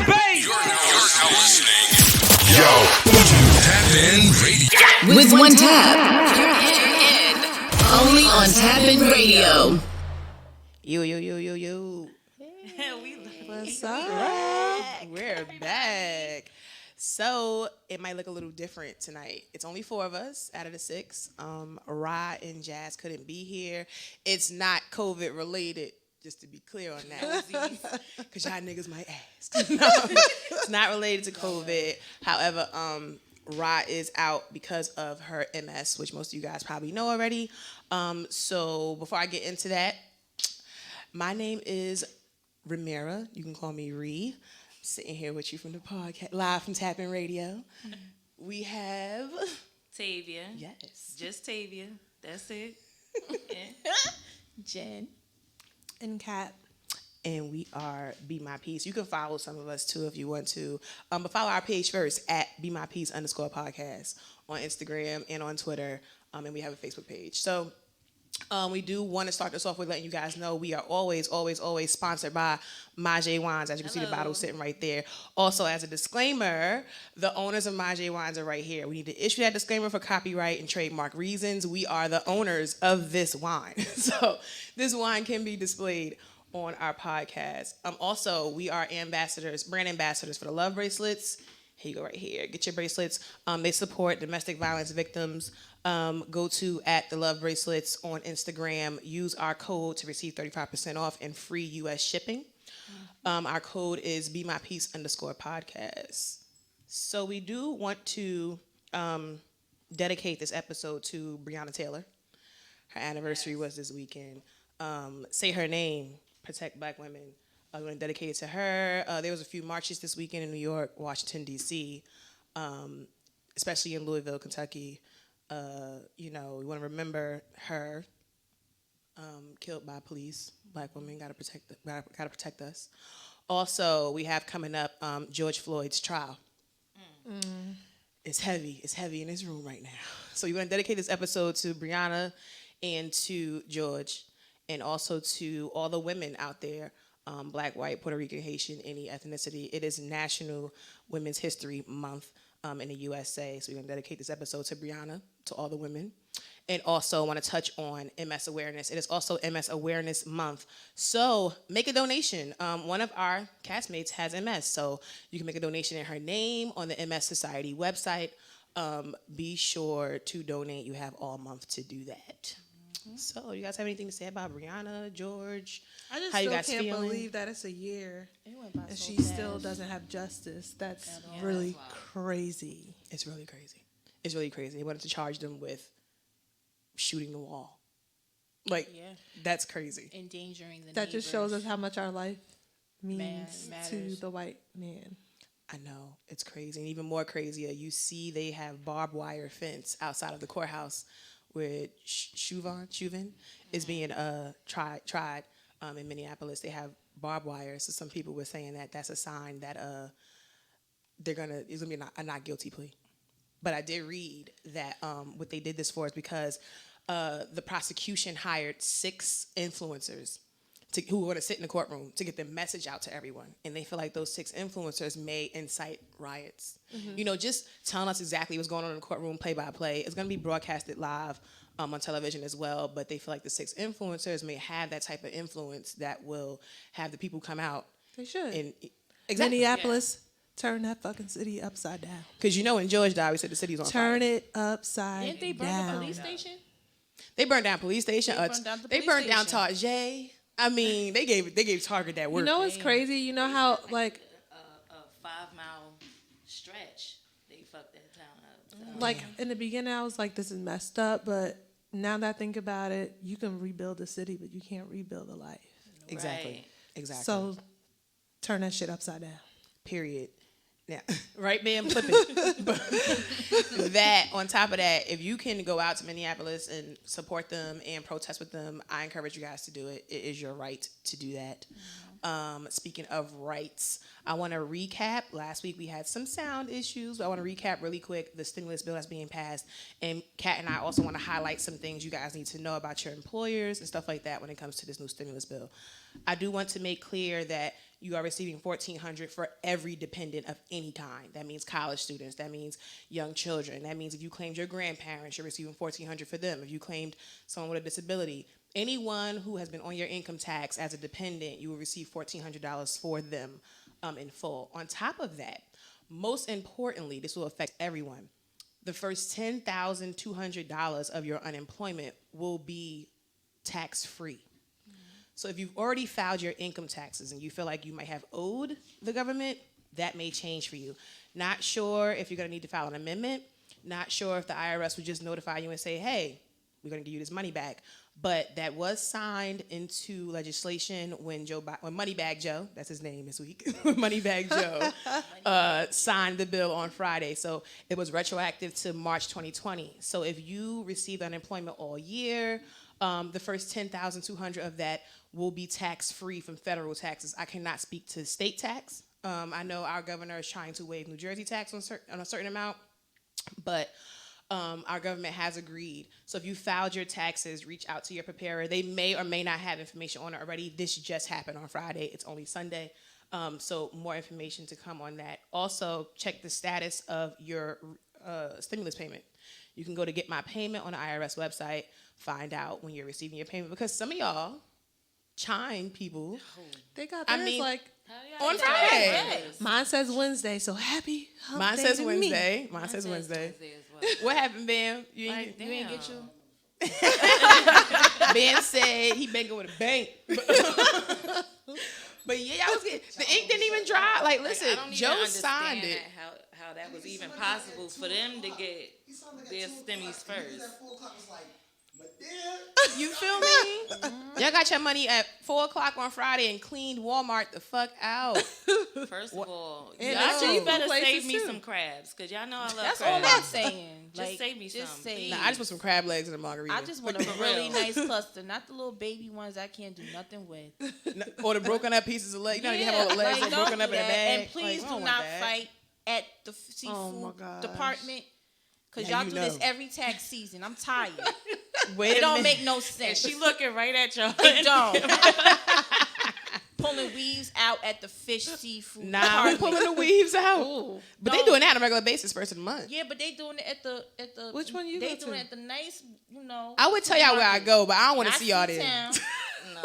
bass. You're now listening. Yo, Tap In Radio. With one tap, you're in. Only on Tap In Radio. Yo. What's up? We're back. So it might look a little different tonight. It's only 4 of us out of the 6. Rod and Jazz couldn't be here. It's not COVID related, just to be clear on that. Because y'all niggas might ask. No, it's not related to COVID. However, Rod is out because of her MS, which most of you guys probably know already. So before I get into that, my name is Ramira. You can call me Ree. Sitting here with you from the podcast, live from Tap In Radio. We have Tavia. Yes. Just Tavia. That's it. Jen. And Kat. And we are Be My Peace. You can follow some of us too if you want to. But follow our page first at Be My Peace _podcast on Instagram and on Twitter. And we have a Facebook page. So we do want to start this off with letting you guys know we are always sponsored by My J Wines. As you can see, the bottle sitting right there. Also, as a disclaimer, the owners of My J Wines are right here. We need to issue that disclaimer for copyright and trademark reasons. We are the owners of this wine. So this wine can be displayed on our podcast. Also, we are brand ambassadors for the Love Bracelets. Here you go right here. Get your bracelets. They support domestic violence victims. Go to at the Love Bracelets on Instagram. Use our code to receive 35% off and free U.S. shipping. Our code is Be My Peace _podcast. So we do want to dedicate this episode to Breonna Taylor. Her anniversary was this weekend. Say her name. Protect Black women. I'm going to dedicate it to her. There was a few marches this weekend in New York, Washington, D.C., especially in Louisville, Kentucky. We want to remember her killed by police. Black women gotta protect us. Also, we have coming up George Floyd's trial. It's heavy in this room right now. So we're going to dedicate this episode to Breonna and to George, and also to all the women out there. Black, white, Puerto Rican, Haitian, any ethnicity. It is National Women's History Month in the USA. So we're going to dedicate this episode to Breonna, to all the women. And also want to touch on MS awareness. It is also MS Awareness Month. So make a donation. One of our castmates has MS. So you can make a donation in her name on the MS Society website. Be sure to donate. You have all month to do that. So, you guys have anything to say about Breonna, George? I just How you still guys can't feeling? believe that it's a year and so she fast. still doesn't have justice. That's really crazy. It's really crazy. They wanted to charge them with shooting the wall. That's crazy. Endangering the That just shows us how much our life means matters to the white man. I know. It's crazy. And even more crazier, you see they have barbed wire fence outside of the courthouse where Chauvin is being tried in Minneapolis. They have barbed wire. So some people were saying that that's a sign that it's gonna be a not guilty plea. But I did read that what they did this for is because the prosecution hired 6 influencers who were going to sit in the courtroom to get the message out to everyone. And they feel like those 6 influencers may incite riots. Just telling us exactly what's going on in the courtroom, play by play. It's going to be broadcasted live on television as well. But they feel like the 6 influencers may have that type of influence that will have the people come out. They should. Exactly. Minneapolis, turn that fucking city upside down. Because when George died, we said the city's on fire. Turn it upside Didn't they burn down. the police station? They burned down police station. They burned down the police Target. I mean, they gave Target that work. You know what's crazy? You know how, like... A 5-mile stretch, they fucked that town up. Like, in the beginning, I was like, this is messed up, but now that I think about it, you can rebuild a city, but you can't rebuild a life. Exactly. So, turn that shit upside down. Period. Yeah. Right, ma'am? Flip it. But that, on top of that, if you can go out to Minneapolis and support them and protest with them, I encourage you guys to do it. It is your right to do that. Speaking of rights, I want to recap. Last week we had some sound issues, but I want to recap really quick the stimulus bill that's being passed. And Kat and I also want to highlight some things you guys need to know about your employers and stuff like that when it comes to this new stimulus bill. I do want to make clear that you are receiving $1,400 for every dependent of any kind. That means college students. That means young children. That means if you claimed your grandparents, you're receiving $1,400 for them. If you claimed someone with a disability, anyone who has been on your income tax as a dependent, you will receive $1,400 for them in full. On top of that, most importantly, this will affect everyone. The first $10,200 of your unemployment will be tax-free. So if you've already filed your income taxes and you feel like you might have owed the government, that may change for you. Not sure if you're going to need to file an amendment. Not sure if the IRS would just notify you and say, hey, we're going to give you this money back. But that was signed into legislation when Moneybag Joe, that's his name this week, Moneybag Joe, signed the bill on Friday. So it was retroactive to March 2020. So if you received unemployment all year, the first $10,200 of that will be tax-free from federal taxes. I cannot speak to state tax. I know our governor is trying to waive New Jersey tax on a certain amount, but our government has agreed. So if you filed your taxes, reach out to your preparer. They may or may not have information on it already. This just happened on Friday. It's only Sunday. So more information to come on that. Also, check the status of your stimulus payment. You can go to Get My Payment on the IRS website, find out when you're receiving your payment, because some of y'all, Chime people, They got theirs on Friday. Mine says Wednesday, so happy hump Mine day says to me. Wednesday. Mine says Wednesday. What happened, Bam? You ain't get you? Ben said he been going to bank. But yeah, y'all was getting, the ink didn't even dry. Like, listen, I don't even Joe understand signed it. how that was even possible for them to get their stimmies first. You feel me? Y'all got your money at 4 o'clock on Friday and cleaned Walmart the fuck out. First of all, And y'all other better places save me too. some crabs, because y'all know I love That's crabs. all I'm saying. Just save me some. Say, Nah, I just put some crab legs in a margarita. I just want a really nice cluster, not the little baby ones I can't do nothing with. Or the broken up pieces of leg. You know, you have all the legs like, all broken don't up in a do that. bag. And please Like, we don't do want not that. fight at the Oh seafood my gosh. department. Because Now y'all you do this know. every tax season. I'm tired. Wait It a don't minute. make no sense. She looking right at y'all. It don't. Pulling weaves out at the fish seafood Nah, we department. pulling the weaves out. Ooh. But they Don't- doing that on a regular basis first of the month. Yeah, but they doing it at the Which one you They go doing to? it at the nice, I would tell y'all where I go, but I don't want to Not see y'all there. Seatown. No.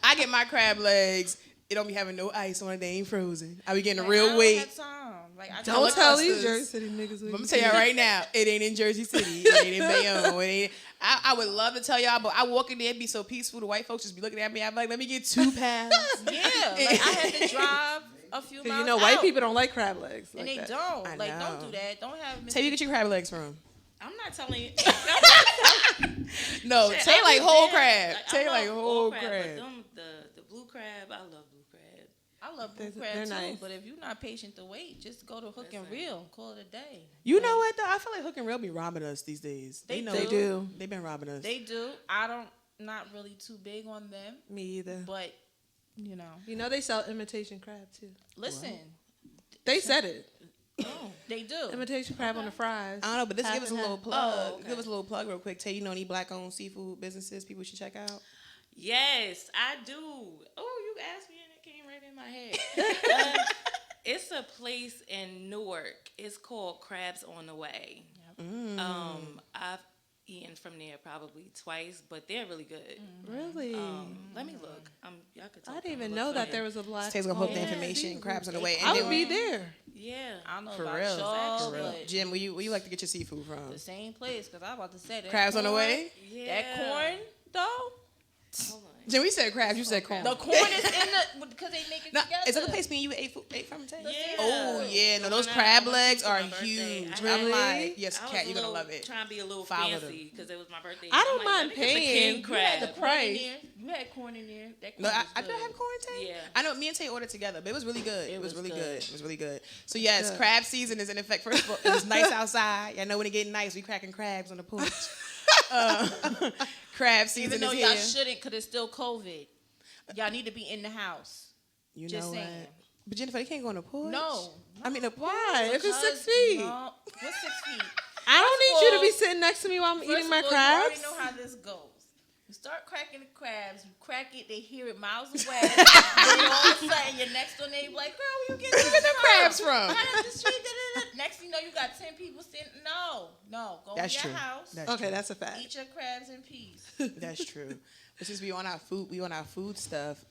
I get my crab legs. It don't be having no ice on it. They ain't frozen. I be getting a Like, I real don't weight. have time. Like, I Don't just- tell these clusters. Jersey City niggas. I'm gonna tell y'all right now, it ain't in Jersey City. It ain't in Bayonne. It ain't. I would love to tell y'all, but I walk in there and be so peaceful. The white folks just be looking at me. I'm like, let me get 2 pounds. Yeah, like I had to drive a few miles. You know, white out, people don't like crab legs. and Like they that. don't. I Like, don't know. do that. Don't have. Tay, you get your crab legs from? I'm not telling you. No, Shit, Tay I like was whole there. crab. I Tay love like whole But crab. the blue crab, I love blue crab. I love blue They're crab too, nice. but if you're not patient to wait, just go to Hook and Reel and call it a day. You know what though? I feel like Hook and Reel be robbing us these days. They know They do. They've been robbing us. They do. I don't. Not really too big on them, Me either. but you know, You know they sell imitation crab too. listen, They said it. they do. Imitation crab on the fries. I don't know, but this Half give us a and little half. plug. Oh, okay. Give us a little plug real quick. Tay, you know any black-owned seafood businesses people should check out? Yes, I do. Oh, you asked me and it came right in my head. It's a place in Newark. It's called Crabs on the Way. I've eaten from there probably twice, but they're really good. Really? Let me look. Y'all could I talk didn't even look know for that me. there was a black. Tay's gonna post the Yeah. information. Crabs on the way. And I then would be there. Yeah. I don't know For about real. y'all, For real. but Jim, where you like to get your seafood from? the same place. Because I was about to say that Crabs on the corn- way? Yeah. That corn though. Hold on. Jim, we said crabs. You said corn. The corn is in the because they make it No, together. is that the place me and you ate from Tay? Yeah. Oh yeah, no, those When crab I went legs to are my birthday, huge. I- I'm like, yes, I was Kat, a you're gonna little- love it. Trying to be a little Follow fancy because it was my birthday. I don't I'm mind like, let me get the paying. king You had the crab. corn in price. there. You had corn in there. That corn No, I was did good. have corn Tay. Yeah. I know me and Tay ordered together, but it was really good. It was was really good. good. It was really good. So yes, Good. crab season is in effect. First of all, it was nice outside. Y'all know when it get nice, we cracking crabs on the porch. Crab season Even though is y'all here. shouldn't, because it's still COVID. Y'all need to be in the house. You Just know saying. what? But Jennifer, they can't go on the porch. No. I mean the Why? If it's Because- 6 feet, No. What's 6 feet? I don't First need of you to all- be sitting next to me while I'm First eating of my all, crabs. You already know how this goes. start cracking the crabs. You crack it, they hear it miles away. Then all of a sudden, your next door neighbor like, girl, where you get the crabs from? Right up the street. Next thing you know, you got 10 people saying, no, go That's in true. your house. That's a fact. Eat your crabs in peace. That's true. But since we on our food stuff.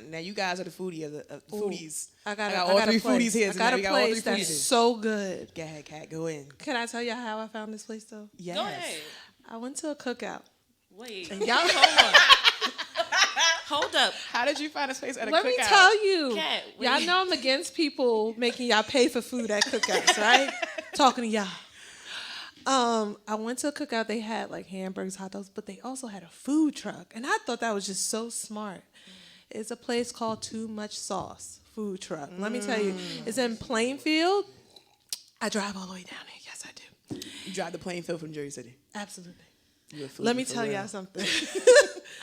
Now you guys are the foodies. I got all three place. foodies here. I got a place that's foodies. so good. Go ahead, Kat. Go in. Can I tell you how I found this place though? Yes. Go ahead. I went to a cookout. Wait. And y'all, Hold up. How did you find this place at a let cookout? me tell you, Kat, y'all wait. know I'm against people making y'all pay for food at cookouts, right? Talking to y'all. I went to a cookout. They had like hamburgers, hot dogs, but they also had a food truck, and I thought that was just so smart. It's a place called Too Much Sauce Food Truck. Let me tell you, it's in Plainfield. I drive all the way down there. Yes, I do. You drive the Plainfield from Jersey City. Absolutely. You a foodie Let me for tell real. y'all something.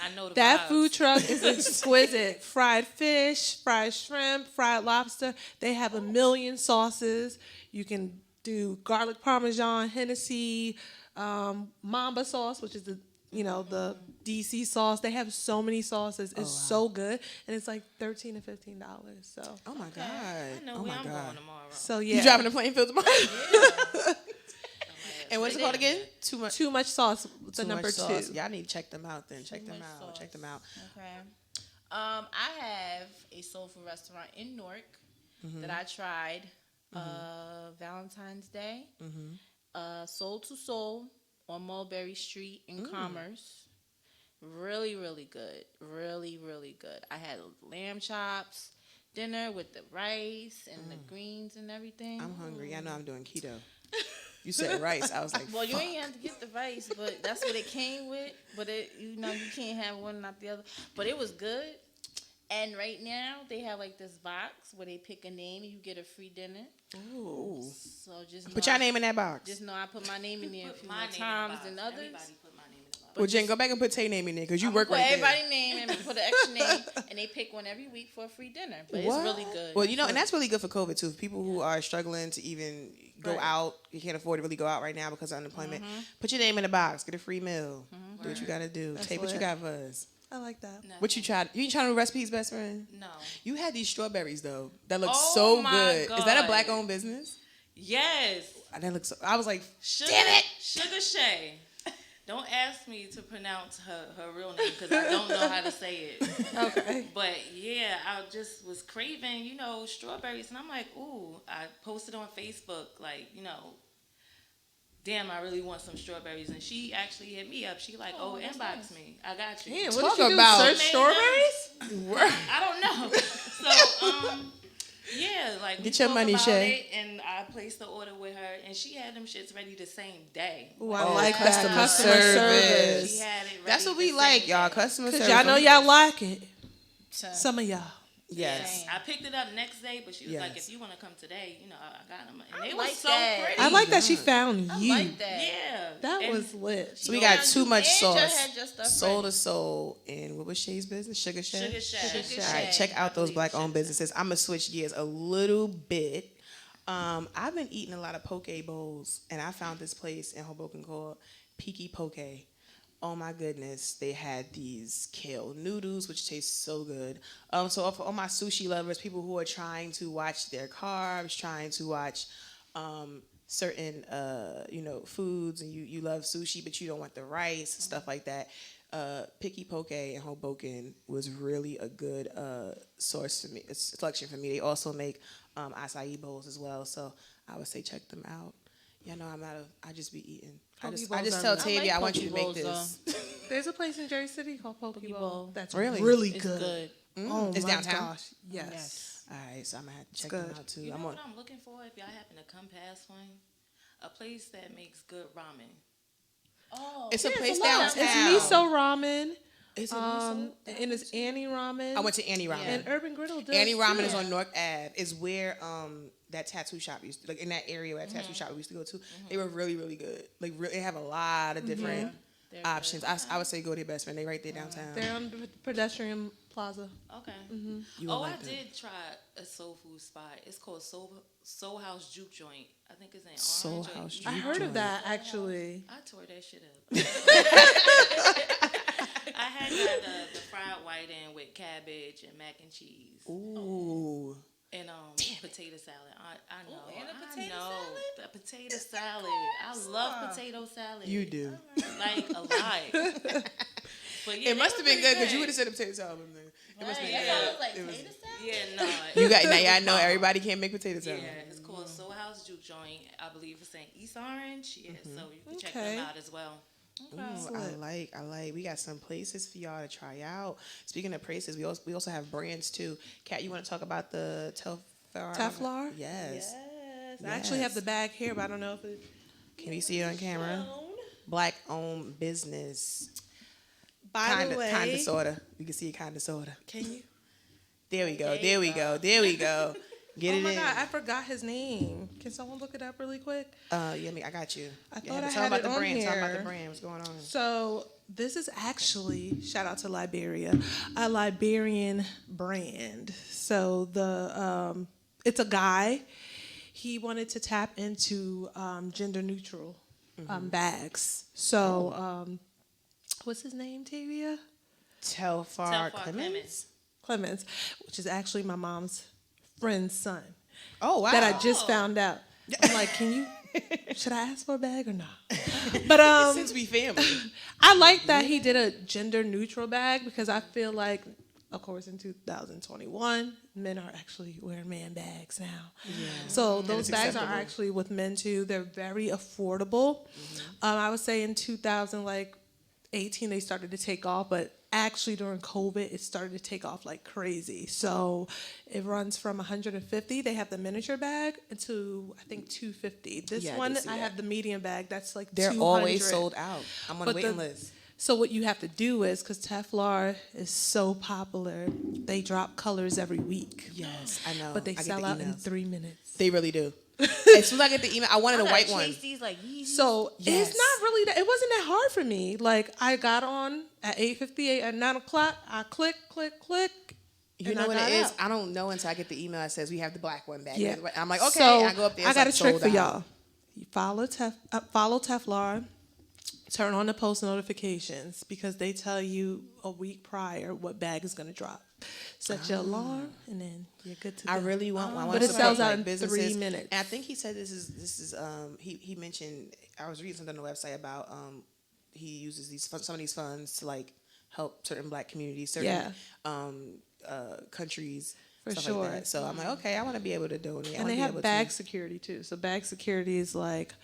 I know the That vibes. food truck is exquisite. Fried fish, fried shrimp, fried lobster. They have a million sauces. You can do garlic parmesan, Hennessy, Mamba sauce, which is the DC sauce. They have so many sauces. It's so good, and it's like $13 to $15. So, Oh my God. I know Oh where my I'm God. going tomorrow. so yeah. You driving to Plainfield tomorrow? And what's it called again? Too much sauce. The Too number much sauce. 2. Y'all need to check them out then. Check them much out. sauce. Check them out. Okay. I have a soul food restaurant in Newark that I tried Valentine's Day. Soul to Soul on Mulberry Street in Commerce. Really, really good. Really, really good. I had lamb chops, dinner with the rice and the greens and everything. I'm hungry. I know I'm doing keto. You said rice. I was like, Well, you fuck. ain't have to get the rice, but that's what it came with. But you can't have one not the other. But it was good. And right now they have like this box where they pick a name and you get a free dinner. Ooh. So just know Put your name in that box. Just know I put my name in there a Put few my more name times in than the box. others. Everybody put my name in the box. Well, Jen, go back and put Tay name in there because you work Put right there. everybody's name and put an extra name, and they pick one every week for a free dinner. But it's really good. Well, and that's really good for COVID too. For people who are struggling to even go out, you can't afford to really go out right now because of unemployment. Put your name in the box, get a free meal. Do what you gotta do. Tay, what you lit. got for us? I like that. No. What you tried? You ain't trying to recipes, best friend? No. You had these strawberries though. That look Oh so my good. Is that a God. black-owned business? Yes. That looks so. I was like, Sugar, damn it. Sugar Shay. Don't ask me to pronounce her real name because I don't know how to say it. Okay. But yeah, I just was craving, strawberries. And I'm like, ooh, I posted on Facebook, like, damn, I really want some strawberries. And she actually hit me up. She like, inbox me. I got you. Damn, Talk what did you about- do? Search strawberries? I don't know. So, yeah, like we Get your spoke money, about Shay. it, and I placed the order with her, and she had them shits ready the same day. Ooh, I Oh, like that. customer Customer service. She had it ready That's what the we same like, y'all. day. Customer service. Because y'all know y'all like it. Some of y'all. Yes. I picked it up next day, but she was like, Yes. if you want to come today, I got them. And I it like was so that. pretty. I like that she found I you. like that. Yeah. That And was lit. So we got too much And sauce. just had your stuff Soul ready. to Soul and what was Shay's business? Sugar Shay? Sugar Shack. Sugar All right, Shack. check out those believe black-owned Sugar businesses. I'm gonna switch gears a little bit. I've been eating a lot of poke bowls, and I found this place in Hoboken called Peaky Poke. Oh my goodness, they had these kale noodles, which taste so good. So for all my sushi lovers, people who are trying to watch their carbs, trying to watch certain foods, and you love sushi, but you don't want the rice, stuff like that. Picky Poke in Hoboken was really a good source for me, a selection for me. They also make acai bowls as well, so I would say check them out. Yeah, no, I just be eating. I Poke just bowls tell are- Tavia I I like want you to poke make bowls, this. There's a place in Jersey City called Poke Poke Bowl. Bowl. That's Really? really It's good. good. Oh It's my downtown? gosh. Yes. Yes. All right, so I'm gonna have to It's check them good. out too. You know I'm what on. I'm looking for if y'all happen to come past one? A place that makes good ramen. Oh. It's a place It's downtown. miso ramen. Is it miso? And it's Annie Ramen. I went to Annie Ramen. And Urban Griddle does Annie Ramen too. is on North Ave. Is where that tattoo shop used to, like in that area where that tattoo shop we used to go to. They were really, really good. Like they have a lot of different They're options. I would say go to your best friend. They right there downtown. They're on the pedestrian plaza. Okay. You will I like that. did try a soul food spot. It's called Soul House Juke Joint. I think it's in Soul Orange. or House East I Juke heard joint. of that actually. I tore that shit up. I had got the fried whiting with cabbage and mac and cheese. Ooh. And potato salad. I know. and a I potato know. salad? The potato salad. I love potato salad. You do. Like a lot. But yeah, It must have been good because you would have have said potato salad. It must have been Yeah, good. I was like, It was- potato salad? Yeah, no. You got now. Yeah, I know Bomb. everybody can't make potato salad. Yeah, it's called Soul House Juke Joint. I believe it's in East Orange. Yeah, so you can check Okay. them out as well. Ooh, I like. We got some places for y'all to try out. Speaking of places, we also have brands too. Kat, you want to talk about the Teflar? Yes. I actually have the bag here, but I don't know if it. Can you see it on camera? Black owned business. By the way, Kinda, sorta. You can see it, kinda, sorta. can you? There we go. There we go. There we go. Get Oh it my in. God, I forgot his name. Can someone look it up really quick? Yeah, I got you. I thought I tell had about it the on brand. Tell about the here. brand. What's going on? So this is actually, shout out to Liberia, a Liberian brand. So it's a guy. He wanted to tap into gender neutral bags. So what's his name, Tavia? Telfar Telfar Clemens. Clemens, which is actually my mom's friend's son. Oh wow. That I just found out. I'm like, should I ask for a bag or not? But Since we family. I like that he did a gender neutral bag because I feel like, of course, in 2021, men are actually wearing man bags now. Yeah. So those it's bags are acceptable. actually with men too. They're very affordable. I would say in 2018 they started to take off, but actually during COVID it started to take off like crazy. So it runs from 150. They have the miniature bag to I think 250. This Yeah, I one did see I that. have the medium bag. That's like They're 200. always sold out. I'm on But the waiting list. So what you have to do is, because Teflar is so popular, they drop colors every week. Yes, I know. But they I get sell the out in emails. 3 minutes. They really do. As soon as I get the email, I wanted a white one. Chase these like Yeezys. So Yes. it's not really that. It wasn't that hard for me. Like I got on at 8:58 at 9 o'clock. I click. You and know I what got it is? out. I don't know until I get the email that says we have the black one back. Yeah. I'm like, okay. So I go up there. I It's got like a trick sold for out. y'all. You follow Teflar. Turn on the post notifications because they tell you a week prior what bag is going to drop. Set your alarm and then you're good to go. I really want one. But it sells out in 3 minutes. And I think he said this is he mentioned, I was reading something on the website about he uses some of these funds to like help certain black communities, certain countries, For stuff sure. like that. So I'm like, okay, I want to be able to donate. I And wanna they be have able bag to. security too. So bag security is like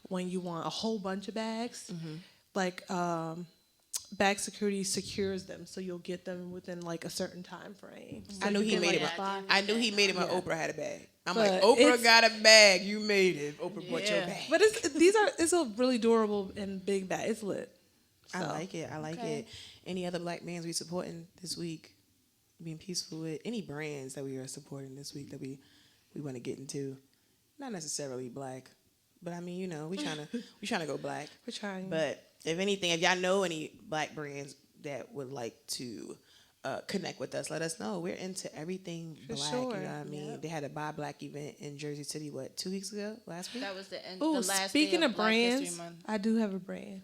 when you want a whole bunch of bags, like bag security secures them, so you'll get them within like a certain time frame. So I knew you he can, made like, it. buy- I knew he made it when Oprah had a bag. I'm But like, Oprah it's- got a bag. You made it. Oprah bought your bag. But it's a really durable and big bag. It's lit. I So, like it. I like it. Any other black brands we supporting this week? Being peaceful with any brands that we are supporting this week that we want to get into. Not necessarily black, but I mean, you know, we trying to go black. We're trying. But if anything, if y'all know any black brands that would like to connect with us, let us know. We're into everything For black. sure. You know what I mean? They had a Buy Black event in Jersey City. What, 2 weeks ago? Last week? That was the end. Ooh, the last speaking day of Black History brands, Month. I do have a brand.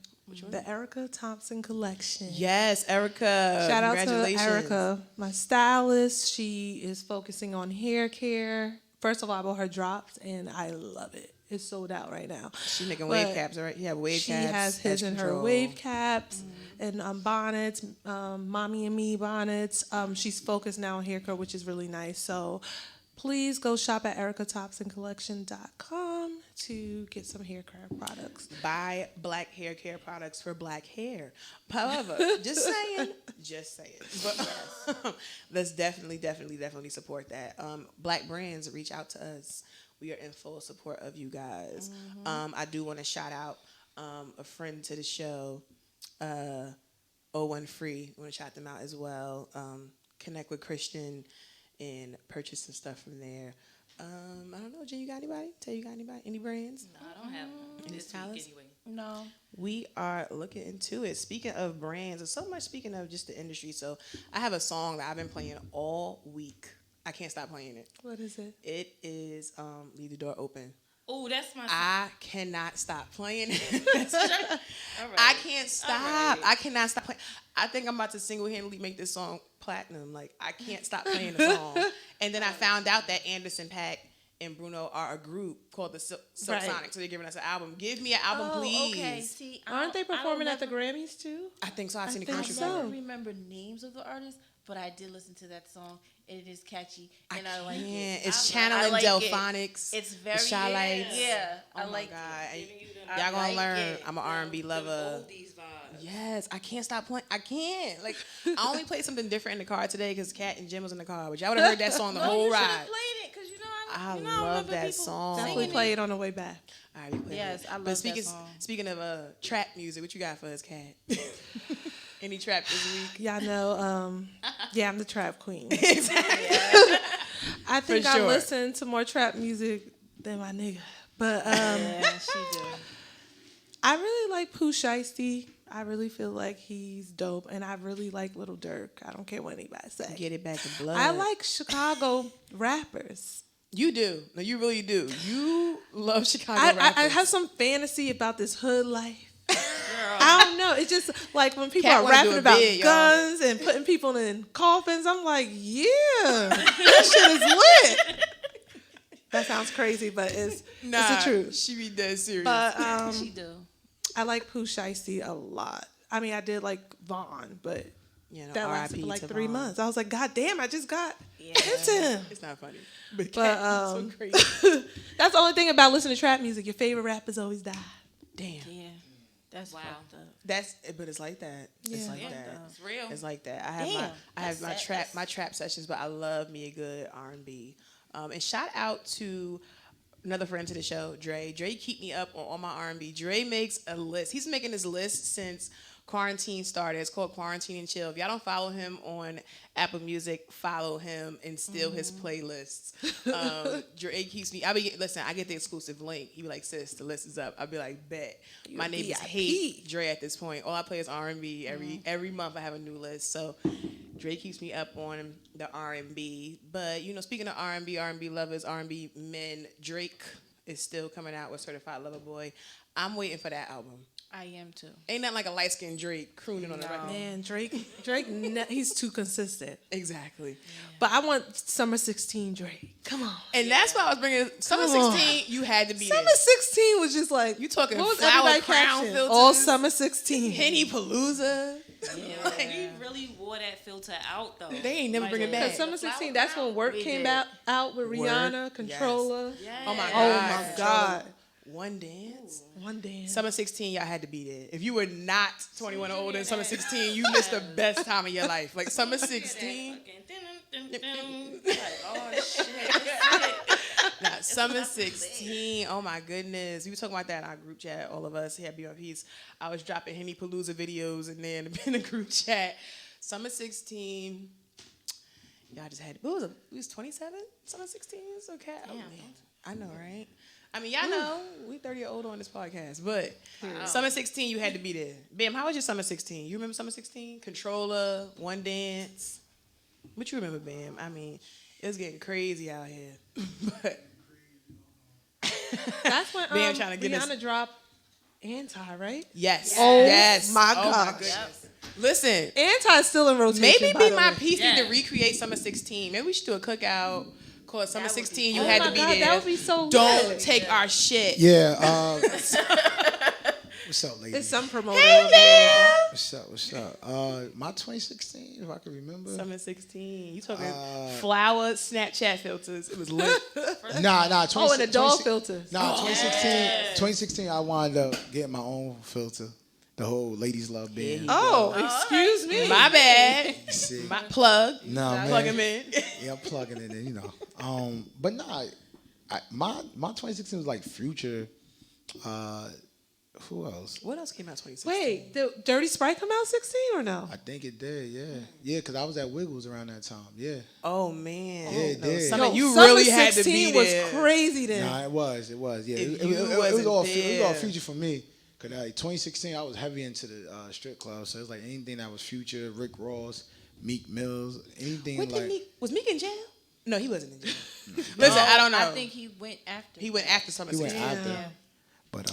The Erica Thompson collection. Yes, Erica. Shout out to Congratulations. Erica, my stylist. She is focusing on hair care. First of all, I bought her drops, and I love it. It's sold out right now. She's making But wave caps, right? Yeah, wave she caps. has his edge and her control. wave caps and bonnets, mommy and me bonnets. She's focused now on hair care, which is really nice. So please go shop at ericathompsoncollection.com to get some hair care products. Buy black hair care products for black hair. However, just saying. But let's definitely support that. Black brands, reach out to us. We are in full support of you guys. I do want to shout out a friend to the show, 01 Free. I want to shout them out as well. Connect with Christian and purchase some stuff from there. I don't know, Jen, you got anybody? Tell you got anybody? Any brands? No, I don't have Any this stylists? week anyway. No. We are looking into it. Speaking of brands, and so much speaking of just the industry. So I have a song that I've been playing all week. I can't stop playing it. What is it? It is Leave the Door Open Oh, that's my song. I cannot stop playing it. All right. I can't stop. All right. I cannot stop playing. I think I'm about to single-handedly make this song platinum. Like, I can't stop playing the song. And then I found out that Anderson .Paak and Bruno are a group called the Silk Right. Sonic. So they're giving us an album. Give me an album, please. Okay. See, Aren't they performing at the Grammys too? I think so. I've seen the think country so. I version. don't remember names of the artists, but I did listen to that song. It is catchy, and I like can't. it. It's I channeling like Delphonics. It's very the Shy-Lights. Yeah, Oh I my like God. it. And Giving you them- I y'all gonna like learn. it. I'm an R&B lover. Oldies vibes. Yes, I can't stop playing. I can't. Like, I only played something different in the car today because Kat and Jim was in the car. But y'all would have heard that song the No, whole you should ride. have played it because you know I I love remember that people song. Definitely singing play it. it on the way back. All right, we play Yes, it. I love But that speaking, song. Speaking of trap music, what you got for us, Kat? Any trap this week? Y'all know, yeah, I'm the trap queen. Exactly. I think For I sure. listen to more trap music than my nigga. But Yeah, she do. I really like Pooh Shiesty. I really feel like he's dope. And I really like Lil Durk. I don't care what anybody say. Get it back in blood. I like Chicago rappers. You do. No, you really do. You love Chicago I rappers. have some fantasy about this hood life. I don't know. It's just like when people Cat are wanna do rapping a about bid, y'all. guns and putting people in coffins. I'm like, yeah, that shit is lit. That sounds crazy, but it's the truth. She be dead serious. But She do. I like Pooh Shiesty a lot. I mean, I did like Vaughn, but you know, that lasted RIP for like to 3 Vaughn. months. I was like, God damn, I just got into him. It's not funny. But, But, Cat, so crazy. That's the only thing about listening to trap music. Your favorite rappers always die. Damn. Yeah, that's Wow. fucked up. But it's like that. It's Yeah. like Yeah, that. it's real. It's like that. I have Damn, my that's trap sad. my trap sessions, but I love me a good R&B. And shout out to another friend to the show, Dre. Dre keep me up on all my R&B. Dre makes a list. He's making this list since quarantine started. It's called Quarantine and Chill. If y'all don't follow him on Apple Music, follow him and steal his playlists. Dre keeps me. I get the exclusive link. He be like, sis, the list is up. I'll be like, bet. My neighbors VIP. hate Dre at this point. All I play is R&B. Every month I have a new list. So Dre keeps me up on the R&B. But speaking of R&B lovers, R&B men, Drake is still coming out with Certified Lover Boy. I'm waiting for that album. I am too. Ain't nothing like a light skinned Drake crooning on the record. Man, Drake, he's too consistent. Exactly. But I want Summer 16 Drake. Come on. And that's why I was bringing Summer Come on. 16. You had to be Summer there. 16 was just like, You talking what was flower everybody crown caption? filters? All Summer 16. Henny Palooza. Like, he really wore that filter out though. They ain't never bring it back. Because Summer 16, that's when Work We came did. out with Rihanna, Yes. Controller. Yes. Oh my Oh God. my God. One dance. One dance. Summer 16, y'all had to be there. If you were not 21 or older in Summer 16, you missed the best time of your life. Like Summer 16. Like, oh shit, this it. Nah, Summer 16. Oh my goodness. We were talking about that in our group chat, all of us here at Be My Peace. I was dropping Henny Palooza videos and then in the group chat. Summer 16. Y'all just had, what was it? It was 27? Summer 16? It's okay. Oh, man. I know, right? I mean, y'all know we 30 years old on this podcast, but Summer 16, you had to be there. Bam, how was your Summer 16? You remember Summer 16? Controller, One Dance. What you remember, Bam? I mean, it was getting crazy out here. But That's when Bam trying to get Rihanna us. dropped Anti, right? Yes. Oh, yes. my Oh my gosh. goodness. Listen, Anti's still in rotation. maybe by Be the My way. Peace need to Yeah. recreate Summer 16. Maybe we should do a cookout called Summer That would be 16. You Oh had my to be God, there. that would be so Don't lit. take our shit. Yeah. What's up, ladies? It's some promoter. over there. What's up? My 2016, if I can remember. Summer 16. You talking Uh, flower Snapchat filters. It was lit. Nah. Oh, and the dog filter. Nah, 2016, I wound up getting my own filter. The whole ladies love band. Oh, excuse me. My bad. See? My plug. Nah, man. Plug him in. Yeah, I'm plugging it in, But nah, my 2016 was like Future. Who else? What else came out 2016? Wait, did Dirty Sprite come out 16 or no? I think it did, yeah. Yeah, because I was at Wiggles around that time, yeah. Oh man. Yeah, it did. Summer, Yo, you Summer really had to 16 be there. was crazy then. Nah, it was, yeah. If It you was wasn't all there. Future for me. Because 2016, I was heavy into the strip club, so it was like anything that was Future, Rick Ross, Meek Mills, anything What like... did was Meek in jail? No, he wasn't in jail. Listen, I don't know. I think he went after. He went after Summer He went 16. after. Yeah. But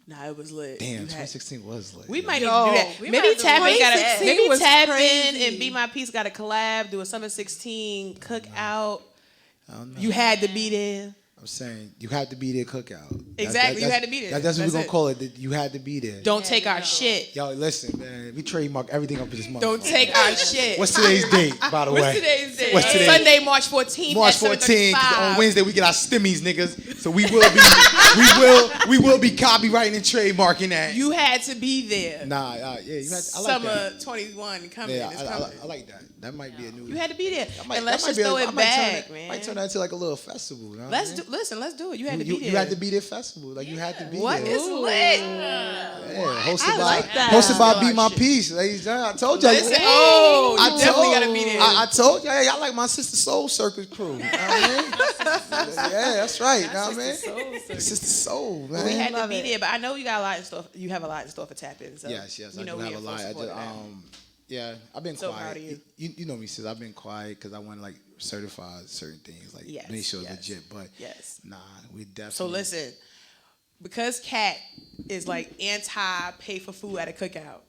Nah, it was lit. damn, You had- 2016 was lit. We yeah. might need Yo, to do that. we Maybe might do Tap In got 2016 maybe was Tap In crazy. and Be My Peace got a collab, do a Summer 16 cookout. I don't know. You had to be there. I'm saying you had to be there cookout. Exactly, you had to be there. That's what That's we're it. gonna call it. That you had to be there. Don't Yeah, take you our know. shit. Yo, listen, man. We trademark everything up in this month. Don't take our shit. What's today's date, by the way? What's today's date? What's today? Sunday, March 14th. March at 14th. 'Cause 7:35. on Wednesday we get our stimmies, niggas. So we will be we will be copywriting and trademarking that. You had to be there. Nah, yeah, you had. I like Summer that. 21 coming. Yeah, It's I coming. like that. That might be a new. You had to be there. that might- And let's that might just be a- throw I it might turn back, that- man. Might turn that into like a little festival. You know what I Let's mean? do. Listen, let's do it. You had to be You there. had to be there festival. Like you had to be What there. is lit? Yeah, hosted I by like that. hosted by Still Be our My shit. Peace, ladies and gentlemen. I told y'all. Listen, oh, I you definitely told- gotta be there. I told y'all, hey, I like my Sister Soul Circus crew. You know what I mean? Yeah, that's right. You know what I mean? Sister Soul, man. we had to Love be it. there, but I know you got a lot in store. You have a lot in store for Tap In. So Yes, you I know do we have a in full lot. I support just, of that. yeah, I've been So quiet. proud of you. You know me, sis. I've been quiet because I want to like certify certain things, like Yes, make sure it's yes, legit. But yes. nah, we definitely. So listen, because Kat is like anti pay for food at a cookout,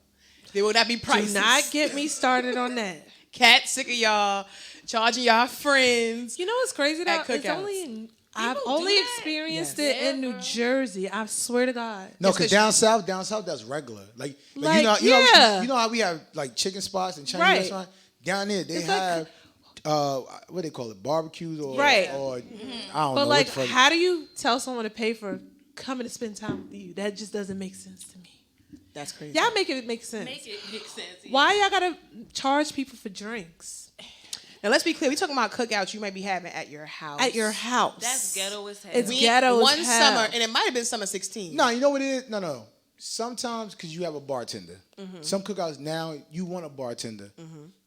there will not be Do prices. not get me started on that. Kat sick of y'all charging y'all friends. You know what's crazy though? At It's cookouts. only I've do only that? experienced Yes. it in New Jersey. I swear to God. No, It's because 'cause down south, that's regular. Like Like, you know, yeah. you know how we have like chicken spots and Chinese Right. restaurants down there. They It's like- have what they call it, barbecues or Right. or I don't know. But like, what the fuck. how do you tell someone to pay for coming to spend time with you? That just doesn't make sense to me. That's crazy. Y'all make it make sense. Make it make sense. Yeah. Why y'all gotta charge people for drinks Now let's be clear. We talking about cookouts you might be having at your house. at your house? That's ghetto as hell. It's We, ghetto as one hell. summer, and it might have been summer 16. No, you know what it is? No. Sometimes because you have a bartender. Mm-hmm. Some cookouts now you want a bartender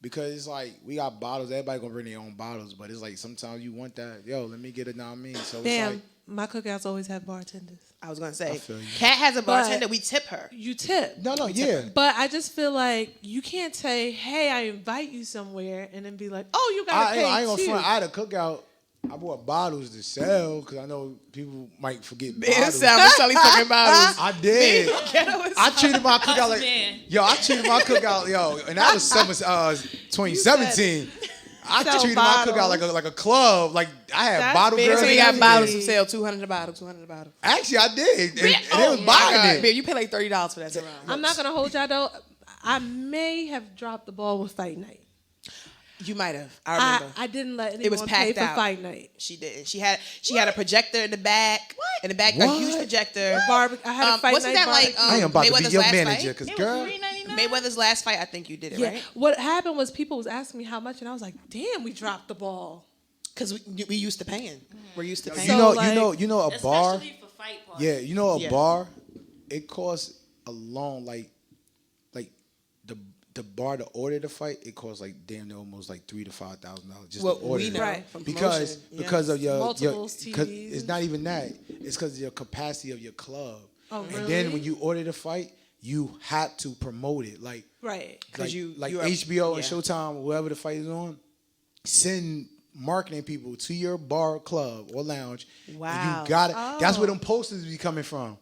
because it's like we got bottles. Everybody gonna bring their own bottles, but it's like sometimes you want that. Yo, let me get it. Know what I mean? So Damn, it's like my cookouts always have bartenders. I was gonna say, I feel you. Kat has a But- bartender. We tip her. You tip. no, yeah. But I just feel like you can't say, "Hey, I invite you somewhere," and then be like, "Oh, you gotta pay I ain't gonna too." front. I had a cookout. I bought bottles to sell because I know people might forget It bottles. sounds like fucking bottles. I did. I treated my cookout like man. I treated my cookout and that was summer 2017. I Sell treated my bottles. cookout like a club. Like I had That's bottle big. girls. So and you got everything. bottles for sale, 200 a bottle, 200 a bottle. Actually, I did, and they Oh was my buying God. it. Babe, you pay like $30 for that. Around. I'm not gonna hold y'all though. I may have dropped the ball with fight night. You might have. I remember. I didn't let It was anyone pay packed for out. fight night. She didn't. She had a projector in the back. In the back, a huge What? projector. I had a fight wasn't night. that like barbecue. I am about to Mayweather's be your last manager fight? because It girl, was $3.99. Mayweather's last fight? I think you did it, Yeah. right? What happened was people was asking me how much, and I was like, "Damn, we dropped the ball." Because we used to paying. We're used to paying. you So, know, like- you know a bar. Especially for fight parties. Yeah, you know a Yeah. bar. It costs alone like the bar to order the fight. It costs like damn near almost like $3,000 to $5,000 just What to order we it. know Right. from because promotion. because of your Multiples, 'cause TVs. it's not even that. It's because of your capacity of your club. Oh, And really? then when you order the fight, you have to promote it like Right. Because like you are- HBO and yeah. Showtime, wherever the fight is on. Send marketing people to your bar, club, or lounge. and Wow. you got it. That's where them posters be coming from.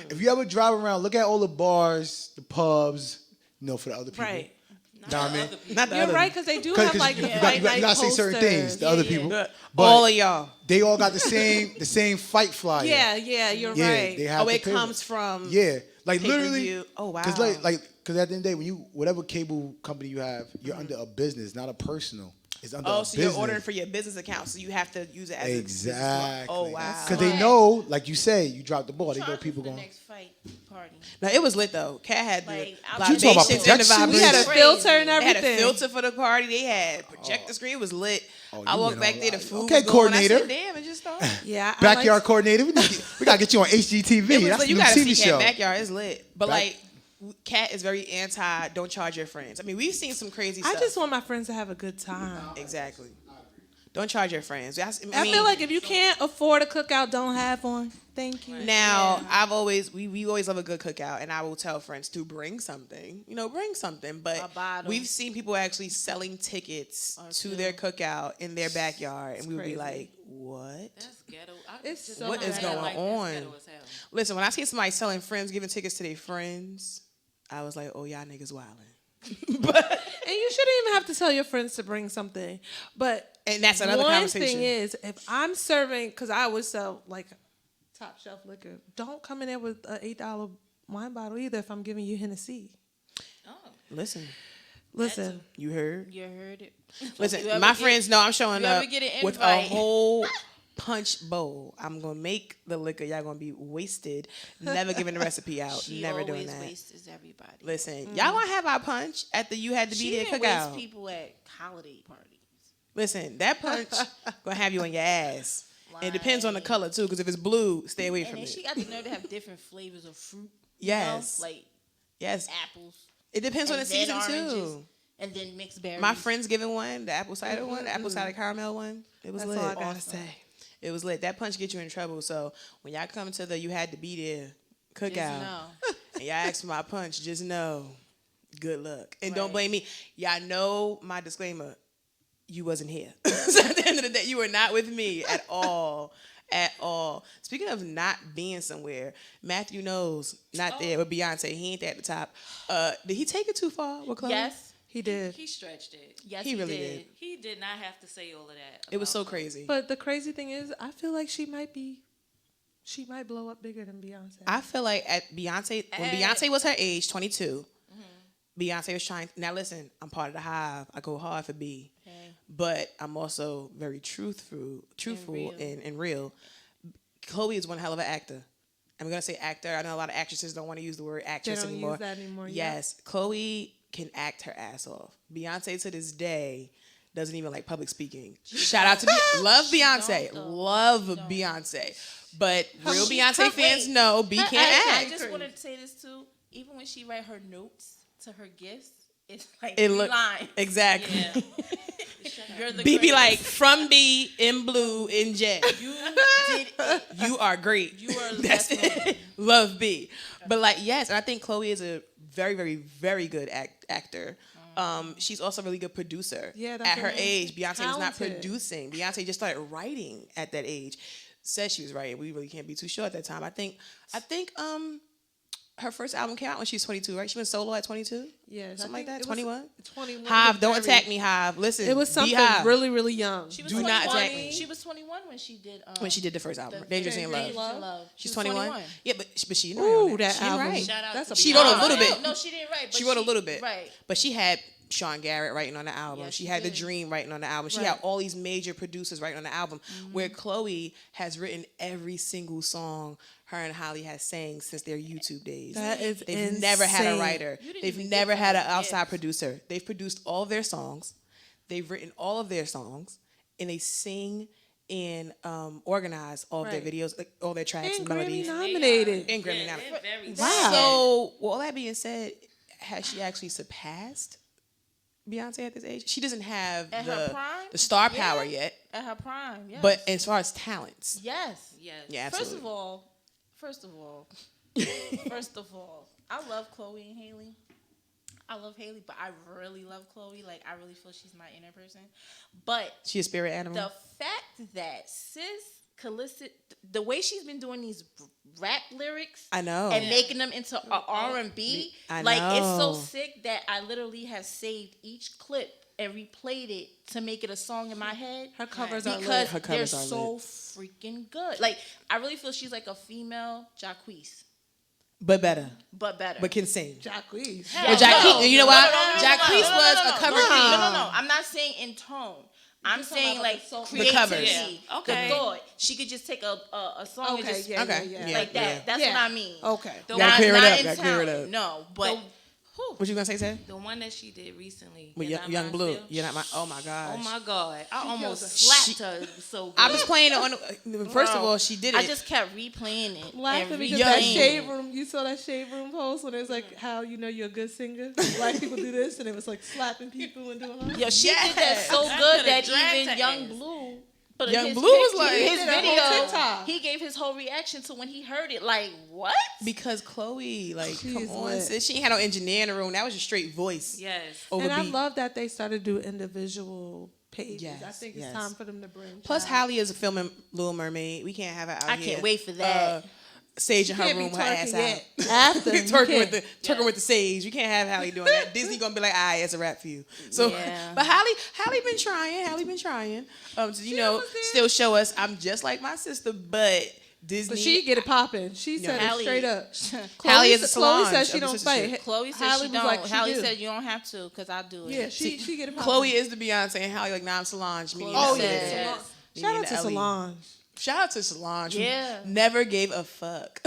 If you ever drive around, look at all the bars, the pubs, for the other people. Right. Know what I mean? Not the You're other. right, because they do have like the fight night you gotta say certain posters. things to other people. But But all of y'all. they all got the same fight flyer. Yeah, you're right. They have Oh, to it pay comes for from. Yeah, like pay-per-view. literally. Oh, wow. Because because at the end of the day, when you whatever cable company you have, you're under a business, not a personal. It's under Oh, a so business. you're ordering for your business account, so you have to use it as a business. Exactly. Oh, wow. Because they know, like you say, you dropped the ball. They know Charging people for the going. next fight party. No, it was lit though. Kat had the Like, I- libations You talking about and the projection? We had a vibrations. filter and They had everything. a filter for the party. They had projector screen. It was lit. Oh, I you walked went back all there. The out. food Okay, was going. I coordinator. said, damn, it just started. Yeah, I Backyard like- coordinator. We gotta get you on HGTV. It was That's lit. the You new gotta TV see show. Kat backyard. It's lit. But Back- like, Kat is very anti. Don't charge your friends. I mean, we've seen some crazy I stuff. just want my friends to have a good time. Exactly. Don't charge your friends. I feel like if you can't afford a cookout, don't have one. Thank you. Now, we always love a good cookout, and I will tell friends to bring something. Bring something. But we've seen people actually selling tickets to their cookout in their backyard, and we would be like, "What? That's ghetto. What is going on?" Listen, when I see somebody selling friends giving tickets to their friends, I was like, "Oh, y'all niggas wildin'." And you shouldn't even have to tell your friends to bring something. And that's another conversation. One thing is, if I'm serving, because I would sell like top shelf liquor, don't come in there with an $8 wine bottle either if I'm giving you Hennessy. Oh. Listen. You heard? You heard it. Listen, my friends know I'm showing up with a invite. whole punch bowl. I'm going to make the liquor. Y'all going to be wasted. Never giving the recipe out. She Never always doing that. wastes everybody. Listen, y'all going to have our punch at the You Had to Be There cookout. Waste people at holiday parties. Listen, that punch going to have you on your ass. It depends on the color, too, because if it's blue, stay away from And it. she got the nerve to have different flavors of fruit. Yes. Like yes. apples. It depends on the and then season, oranges, too. And then mixed berries. My friends giving one, the apple cider one, the apple cider caramel one. It was That's lit. all I gotta say. It was lit. That punch get you in trouble. So when y'all come to the You Had to Be There cookout, and y'all ask for my punch, just know, good luck. And don't blame me. Y'all know my disclaimer. You wasn't here. So at the end of the day, you were not with me at all. At all. Speaking of not being somewhere, Matthew knows not there with Beyonce. He ain't there at the top. Did he take it too far with Chloe? Yes. He did. He stretched it. Yes, He really did. He did not have to say all of that. It was about so Chloe. crazy. But the crazy thing is, I feel like she might blow up bigger than Beyonce. I feel like at Beyonce, when Beyonce was her age, 22, Beyonce was trying. Now listen, I'm part of the Hive. I go hard for B, but I'm also very truthful and real. Chloe is one hell of an actor. I'm gonna say actor. I know a lot of actresses don't want to use the word actress They don't anymore. use that anymore. Yes, Chloe can act her ass off. Beyonce to this day doesn't even like public speaking. Shout out to love Beyonce, love Beyonce, but real Beyonce fans know B can't I act. just wanted to say this too. Even when she write her notes to her gifts, it's like It three look lines. exactly. Yeah. You're the B be greatest. like from B in blue in J. You did it. You are great. You are the That's best it. Love B. But like yes, and I think Chloe is a very, very, very good actor. She's also a really good producer. Yeah, that's at her amazing. age, Beyonce was not Talented. producing. Beyonce just started writing at that age. Says she was writing. We really can't be too sure at that time. I think her first album came out when she was 22, right? She went solo at 22? Yeah, Something like that? 21? 21. Hive, don't attack me, Hive. Listen, It was something Beehive. really, really young. She was Do not 21. attack me. She was 21 when she did. When she did the first album, the Dangerously in Dangerously Love. in Love. She's She was 21? Yeah, but she didn't Ooh, write that she didn't album. write. Shout out That's to a She wrote a little No, bit. No, she didn't write. But She wrote a little bit. Right. But she had Sean Garrett writing on the album. Yes, she she had The did. Dream writing on the album. She Right. had all these major producers writing on the album. Where Chloe has written every single song her and Holly has sang since their YouTube days. That is They've never had a insane. writer. You didn't They've even never give had her an a outside gift. producer. They've produced all of their songs. They've written all of their songs. And they sing and organize all of their Right. videos, like, all their tracks and, And melodies. Grammy nominated. And Grammy Yeah, nominated. they're very Wow. So, with all that being said, has she actually surpassed Beyonce at this age? She doesn't have At her prime? the star Yeah. power yet, At her prime, yes. but as far as talents, yes. Yes. yeah, absolutely. First of all, I love Chloe and Haley. I love Haley, but I really love Chloe. Like, I really feel she's my inner person. But She a spirit animal. the fact that sis Callicit, the way she's been doing these rap lyrics, I know. and making them into a R&B, I like it's so know. sick that I literally have saved each clip and replayed it to make it a song in my head. Her covers are Because lit. Her they're covers are so lit. freaking good. Like, I really feel she's like a female Jacquees, but better, but better. but can sing. Jacquees. Yeah, Well, Jacquees, no, you know no, what? no, no, no, Jacquees no, no, was no, a cover no, queen. No. I'm not saying in tone. I'm just talking saying about like the creativity, covers. Yeah, okay. the thought. She could just take a song and Okay, just yeah, Okay. yeah, Yeah. like that. That's Yeah. what I mean. Okay. The Gotta one, clear it Not up. in Gotta clear it talent, up. No, but What you gonna say, Sam? the one that she did recently. With You're Not Young Mine Blue. Still? You're not my. Oh my gosh. Oh my God. I almost killed slapped her. It was so good. I was playing it on. First of all, she did it. I just kept replaying it. Laughing and because Young- that replaying shade it. room You saw that Shade Room post when it was like how you know you're a good singer. Black people do this, and it was like slapping people and doing all that. Yo, she did that so I good coulda that dragged even her Young ass. Blue. But Young his Blue was pic- like- his He did a whole video. TikTok. He gave his whole reaction to when he heard it. Like what? Because Chloe, like, She's come on, lit. sis. She ain't had no engineer in the room. That was a straight voice. Yes. Over And I beat. love that they started to do individual pages. Yes, I think it's yes. time for them to branch Plus, out. Hallie is filming Little Mermaid. We can't have her out I here. can't wait for that. Sage in her Can't be room with her ass twerking out. yet. After you twerking with the sage. You can't have Hallie doing that. Disney gonna be like, "Ah, it's a wrap for you." So, Yeah. but Hallie been trying. To, you know, still show us I'm just like my sister, but Disney. But she get it popping. She said Hallie- it straight up. Hallie is a Chloe Solange said she of the don't sisterhood. fight. Chloe said Hallie she was don't. like, she Hallie do. said you don't have to because I do it. Yeah, she get it popping. Chloe is the Beyonce, and Hallie like, "Nah, I'm Solange." Me Chloe and Ellie. said- Yes. Me Shout and out to Ellie. Solange. Shout out to Solange. who Yeah. Never gave a fuck.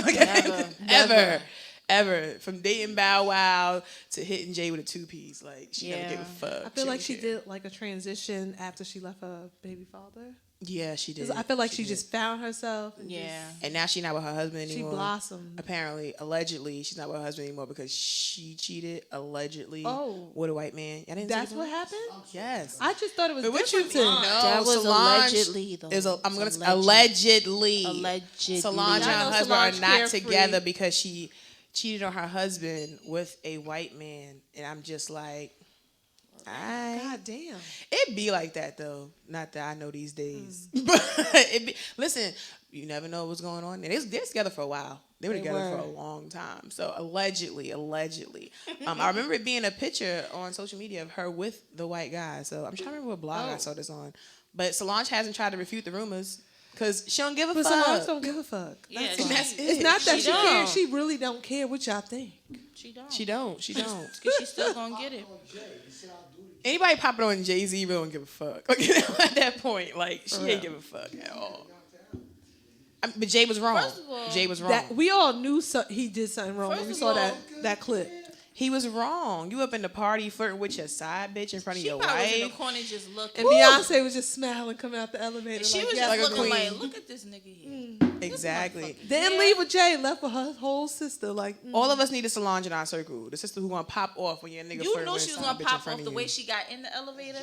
Never. Ever. From dating Bow Wow to hitting Jay with a 2-piece. Like, she never Yeah. gave a fuck. I feel like don't she care. did like a transition after she left her baby father. Yeah, she did. 'Cause I feel like she did. just found herself. And Yeah. And now she's not with her husband She anymore. blossomed. Apparently, allegedly, she's not with her husband anymore because she cheated, allegedly, Oh. with a white man. Y'all didn't That's see what that? happened. Yes. I just thought it was But what you different. think? No, That was Solange allegedly, though. I'm gonna It's allegedly. Allegedly. Solange and I her know husband Solange are not carefree. together because she cheated on her husband with a white man, and I'm just like, God damn. it be like that though. Not that I know these days, Mm. but it be. Listen, you never know what's going on. And they're together for a while. They were together for a long time. So allegedly. I remember it being a picture on social media of her with the white guy. So I'm trying to remember what blog I saw this on. But Solange hasn't tried to refute the rumors because she don't give a But fuck. Solange don't give a fuck. Yeah, And that's it. It's not that She she don't. cares. She really don't care what y'all think. She don't. She don't. Because she's still gonna get it. Anybody popping on Jay-Z really don't give a fuck. Okay, at that point, like, she ain't give a fuck at all. But Jay was wrong. First of all, Jay was wrong. That we all knew he did something wrong when First we of saw all, that clip. He was wrong. You up in the party flirting with your side bitch in front of She your probably was in the wife. corner just looking. And Beyonce was just smiling coming out the elevator. She like, was yes, just like a looking queen. like, look at this nigga here. Exactly. Then leave with Jay, left with her whole sister. Like, All of us need a Solange in our circle. The sister who gonna pop off when your nigga You flirting knew with she his was side gonna bitch in pop front off of the you. way she got in the elevator.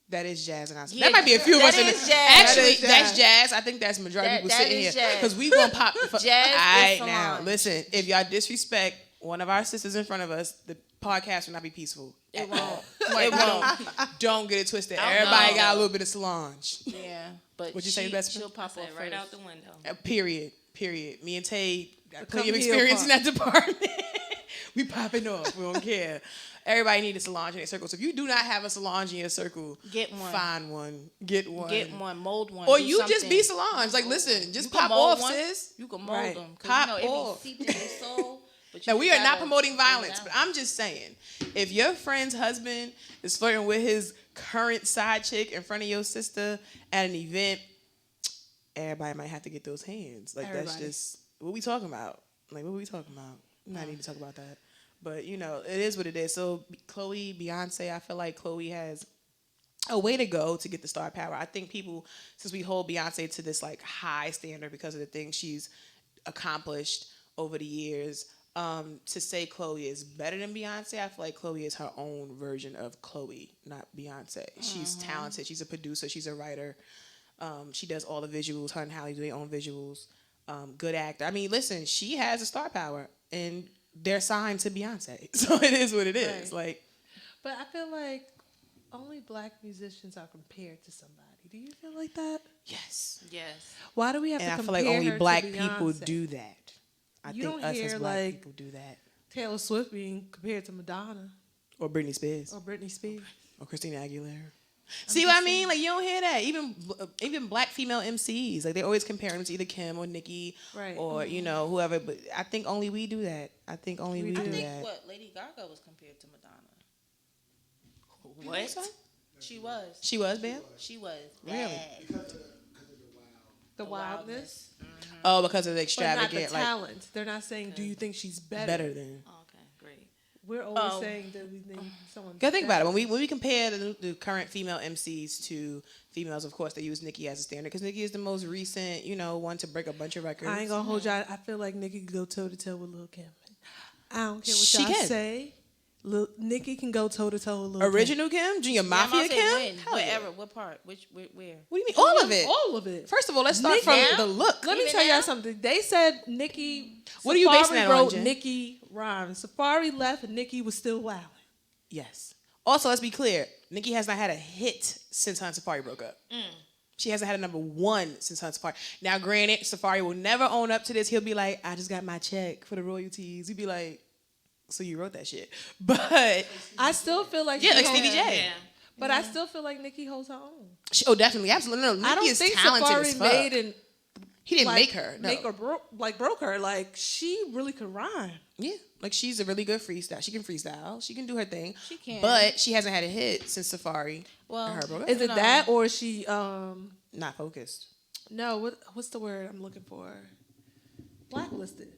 That is jazz in our circle. Yeah, That might be a few of that us. is jazz. Actually, That is that's jazz. jazz. I think that's majority That- of people that sitting is here jazz. because we gonna pop the fuck. Jazz is All right, now Solange. listen. If y'all disrespect one of our sisters in front of us, the podcast will not be peaceful. It won't. It won't. Don't get it twisted. I Everybody know. got a little bit of Solange. Yeah, but What'd you say, best friend? she'll pop Said off right first. out the window. Period. Me and Tay got come plenty of heel experience in part. that department. We popping off. We don't care. Everybody need a Solange in their circle. So if you do not have a Solange in your circle, Get one. Find one. Get one. Get one, mold one, Or do you just be something. Solange. Like, listen, just You can pop mold off, one. sis. You can mold Right. them. Pop It off. be seeped in your soul. But you Now, we just are not gotta promoting bring it violence, out. but I'm just saying, if your friend's husband is flirting with his current side chick in front of your sister at an event, everybody might have to get those hands. Like, that's Everybody. just what we talking about. Like, what we talking about? We not need to talk about that. But, you know, it is what it is. So, Chloe, Beyonce, I feel like Chloe has a way to go to get the star power. I think people, since we hold Beyonce to this, like, high standard because of the things she's accomplished over the years, to say Chloe is better than Beyonce, I feel like Chloe is her own version of Chloe, not Beyonce. She's talented. She's a producer. She's a writer. She does all the visuals. Her and Halle do their own visuals. Good actor. I mean, listen, she has a star power, and they're signed to Beyonce. So it is what it is. Right. Like, but I feel like only black musicians are compared to somebody. Do you feel like that? yes. Yes. Why do we have And to I feel compare like only her black to people Beyonce? do that. I You think don't us hear, as black like- people do that. Taylor Swift being compared to Madonna Or Britney Spears. or Britney Spears. Or Christina Aguilera. See what I mean? Like, you don't hear that. Even black female MCs, like, they always compare them to either Kim or Nicki, Right. or you know, whoever. But I think only we do that. I think only we do I think that. what Lady Gaga was compared to Madonna. What? She was. She was, Bam? She was. Really? Bad. The wildness, Oh, because of the but not the extravagant, like, talent. They're not saying, "Do you think she's better?" better than. Okay, great. We're always saying that we need someone. Gotta think about it. When we compare the current female MCs to females, of course, they use Nicki as a standard because Nicki is the most recent, one to break a bunch of records. I ain't gonna hold y'all. I feel like Nicki can go toe to toe with Lil Kim. I don't care what She y'all can. say. Nicki can go toe to toe with Lil Kim. Original Kim, Junior Mafia Kim. When? Hell Wherever. yeah. What part? Where? What do you mean? All of it. All of it. First of all, let's start Nicki from now? the look. Let me Even tell y'all now? something. They said Nicki. What are you basing that on, wrote Jen? Nicki rhymes. Safari left and Nicki was still wilding. Yes. Also, let's be clear. Nicki has not had a hit since her and Safari broke up. She hasn't had a number one since her and Safari. Now, granted, Safari will never own up to this. He'll be like, I just got my check for the royalties. He'd be like, so you wrote that shit. But, I still feel like yeah, she like holds- Stevie J. Yeah. But I still feel like Nicki holds her own. Definitely. Absolutely. No, Nicki I don't is think talented Safari as fuck. made and He didn't like, make her. No. broke her. Like she really could rhyme. Yeah. Like she's a really good freestyle. She can freestyle. She can do her thing. She can. But she hasn't had a hit since Safari. Well, and her broke up. Is it No. that or is she Not focused. no, what's the word I'm looking for? Blacklisted.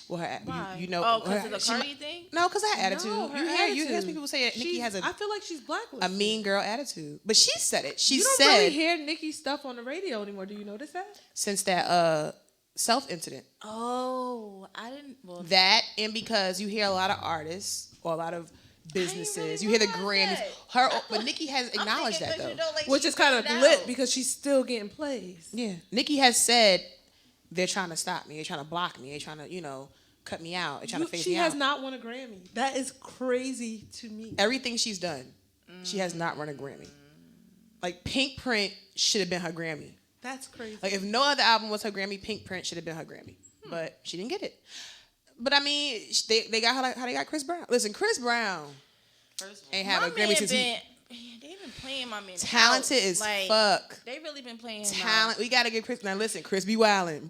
Well, her, Why? you know. Oh, because her- of the she Cardi might- thing? No, because her attitude. No, her You hear attitude. people say Nicki She's- has I feel like she's blacklisted. a mean girl attitude. But she said it. She You don't said really hear Nicki stuff on the radio anymore. Do you notice that? since that self incident. Oh, I didn't. Well, That and because you hear a lot of artists or a lot of businesses. You hear the Grammys. realize But Nicki has I'm acknowledged thinking that 'cause though. like, Which she is kind of found lit out. because she's still getting plays. Yeah. Nicki has said they're trying to stop me. They're trying to block me. They're trying to, cut me out. They're trying to phase She me has out. not won a Grammy. That is crazy to me. Everything she's done, she has not won a Grammy. Like Pink Print should have been her Grammy. That's crazy. Like if no other album was her Grammy, Pink Print should have been her Grammy. But she didn't get it. But I mean, they got her like how they got Chris Brown. Listen, Chris Brown First of all, ain't have a My Grammy man since been, they've been playing my man. talented out. as Like, fuck. They really been playing him Talent. We gotta get Chris. Now listen, Chris be wildin'.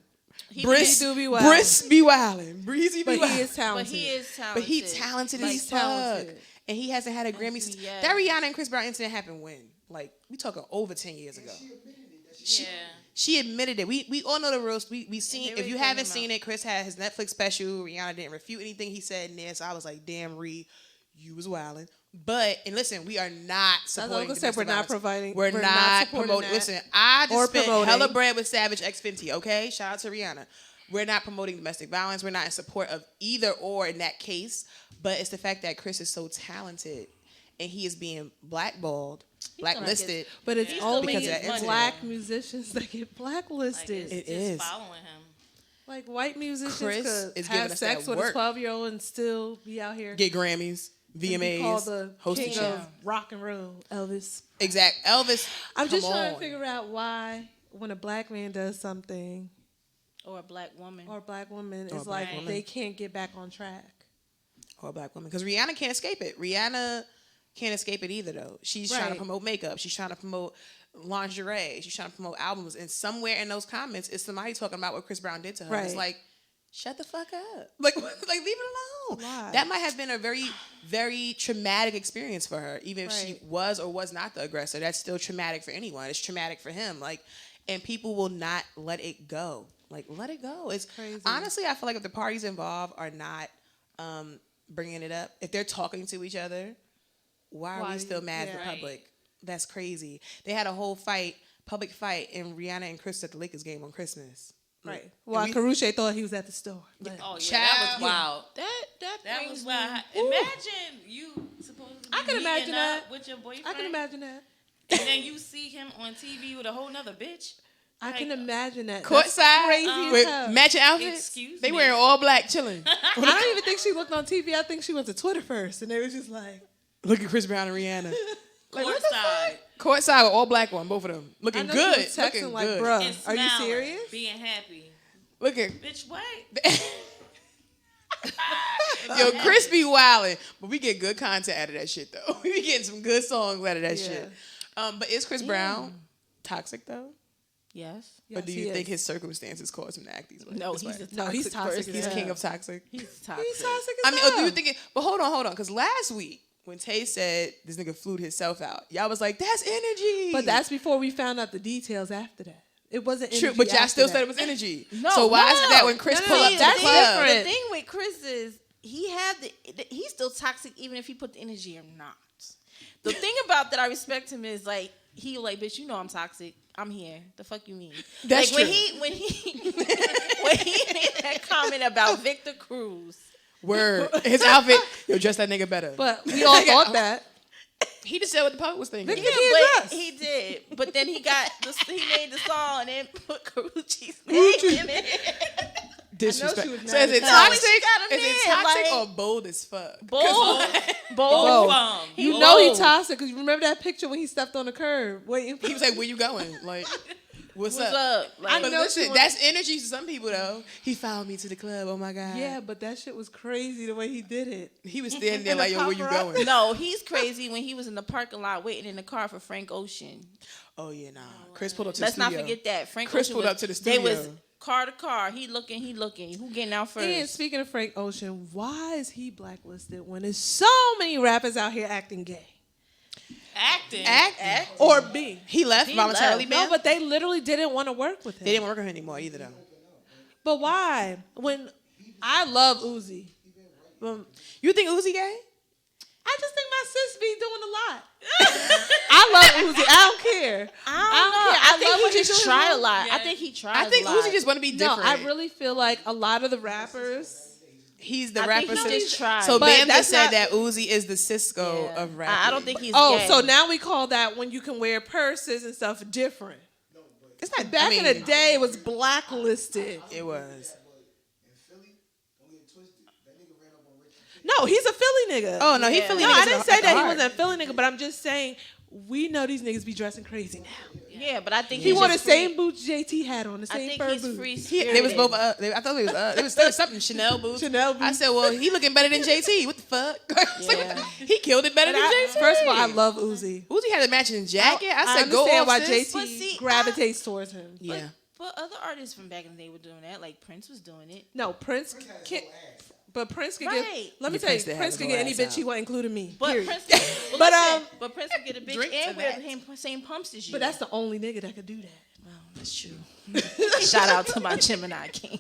He Briss do be wildin'. Briss be wildin'. Breezy be but wildin'. he is But talented. he is talented. But he talented Like, as fuck. talented. And he hasn't had a Grammy since yes. that Rihanna and Chris Brown incident happened when? Like we talking over 10 years ago. yeah. She admitted it. We all know the rules. We seen. they If you really haven't called him seen it, Chris had his Netflix special. Rihanna didn't refute anything he said in there. So I was like, damn, Ree, you was wilding. But and listen, we are not supporting. gonna say, we're domestic not violence. providing- We're we're not not supporting promoting. that. Listen, I just Or spent promoting. hella bread with Savage X Fenty. Okay, shout out to Rihanna. We're not promoting domestic violence. We're not in support of either or in that case. But it's the fact that Chris is so talented and he is being blackballed, blacklisted. But it's He's all still because making of money. black musicians that get Like, blacklisted. it's It just is. following him. Like white musicians Chris could is giving have us sex that with a work. 12-year-old and still be out here. Get Grammys, and be VMAs, called the hosting king shit. of rock and roll, Elvis. Exact. Elvis. I'm just come trying on. to figure out why when a black man does something or a black woman. or a black woman, Or a it's black like woman. they can't get back on track. Or a black woman. Because Rihanna can't escape it. Rihanna can't escape it either, though. She's trying to Right. promote makeup. She's trying to promote lingerie. She's trying to promote albums. And somewhere in those comments is somebody talking about what Chris Brown did to her. It's Right. like, shut the fuck up. Like leave it alone. Why? That might have been a very, very traumatic experience for her. Even if she Right. was or was not the aggressor, that's still traumatic for anyone. It's traumatic for him. Like, and people will not let it go. Like, let it go. It's Crazy. honestly, I feel like if the parties involved are not bringing it up, if they're talking to each other, why are Why we still mad yeah. for public? That's crazy. They had a whole public fight, and Rihanna and Chris at the Lakers game on Christmas. Right. And Well, we- Karrueche thought he was at the store. But Oh yeah, Child. that was wild. That That brings was me- wild. Imagine you supposed to be I can imagine meeting that. up with your boyfriend. I can imagine that. And then you see him on TV with a whole nother bitch. I can Like, imagine that. Courtside That's crazy as with hell. matching outfits. Excuse they me. wearing all black, chilling. I don't even think she looked on TV. I think she went to Twitter first, and they was just like, Look at Chris Brown and Rihanna. Like, what the Courtside. fuck? Courtside with all black one, both of them I looking know good. she was texting Looking like, good. bruh, And are you smiling, serious? Being happy. Looking. Bitch, what? Yo, Chris be wildin', but we get good content out of that shit though. We be getting some good songs out of that Yeah. shit. But is Chris Brown toxic though? Yes. Or do Yes, you he think is. his circumstances caused him to act these ways? No, this he's way? a toxic No, he's toxic person. as He's hell. king of toxic. He's toxic. He's toxic as I mean, or do hell. you think it? But hold on, because last week when Tay said this nigga flew himself out, y'all was like, "That's energy." But that's before we found out the details after that. It wasn't true. energy But y'all after still that. said it was energy. No, so why is no. it that when Chris No, pull no, up to the that's club? different. The thing with Chris is he's still toxic even if he put the energy or not. The thing about that I respect him is like he like, bitch, you know I'm toxic. I'm here. The fuck you mean? That's like true. when he when he made that comment about Victor Cruz. Word. His outfit, yo, dress that nigga better. But we all thought that. He just said what the public was thinking. Victor- Yeah, dress. but he did. But then he made the song and then put Carucci's name in it. Disrespect. I know she was So mad is it as hell. toxic? She got a Is it man, toxic like- or bold as fuck? Bold. Bold. He You know he bold. toxic because you remember that picture when he stepped on the curb waiting for He was like, "Where you going? Like, what's What's up?" up? Like, But know listen, she was- that's energy to some people though. He followed me to the club. Oh my god. Yeah, but that shit was crazy the way he did it. He was standing there And like, the "Yo, where you paparazzi- going?" no, he's crazy when he was in the parking lot waiting in the car for Frank Ocean. Oh yeah, nah. Chris pulled up to Let's the not studio. forget that. Frank Chris Ocean pulled was, up to the They was studio. car to car. He looking. Who getting out first? And speaking of Frank Ocean, why is he blacklisted when there's so many rappers out here acting gay? Acting. Or B? He left He voluntarily, left. man. No, but they literally didn't want to work with him. they didn't work with him anymore either, though. But why? When I love Uzi. But You think Uzi gay? I just think my sis be doing a lot. I love Uzi. I don't care. I don't don't know. care. I love think what he he's just doing. tried a lot. I Yeah. think he tried. I think a lot. Uzi just want to be No, different. I really feel like a lot of the rappers. He's the I rapper. think he just tried. So But Bam that's just said not- that Uzi is the Cisco Yeah. of rap. I don't think he's. Oh, gay. so now we call that when you can wear purses and stuff different. it's not Back I mean, in the day, it was blacklisted. It was. No, he's a Philly nigga. Oh no, he Yeah. Philly. no, niggas I at didn't the say that he heart. wasn't a Philly nigga, but I'm just saying we know these niggas be dressing crazy now. Yeah, but I think He he's wore the just same free. boots JT had on, the I same think fur he's boots. free. They was both. I thought it was something Chanel boots. Chanel boots. I said, well, he looking better than JT. What the fuck? It's like, Yeah. he killed it better than JT. First of all, I love Uzi. Uzi had a matching jacket. I said, go understand off, why sis. But JT see, gravitates towards him. Yeah. But other artists from back in the day were doing that. Like Prince was doing it. No, Prince can't. But Prince could Right. get. Let me Yeah, tell you, Prince did have Prince his could whole get any ass bitch out. he want, including me. But period. Prince, But, but Prince could get a bitch Drink to and wear that. the same pumps as you. But that's the only nigga that could do that. That's true. Shout out to my Gemini King.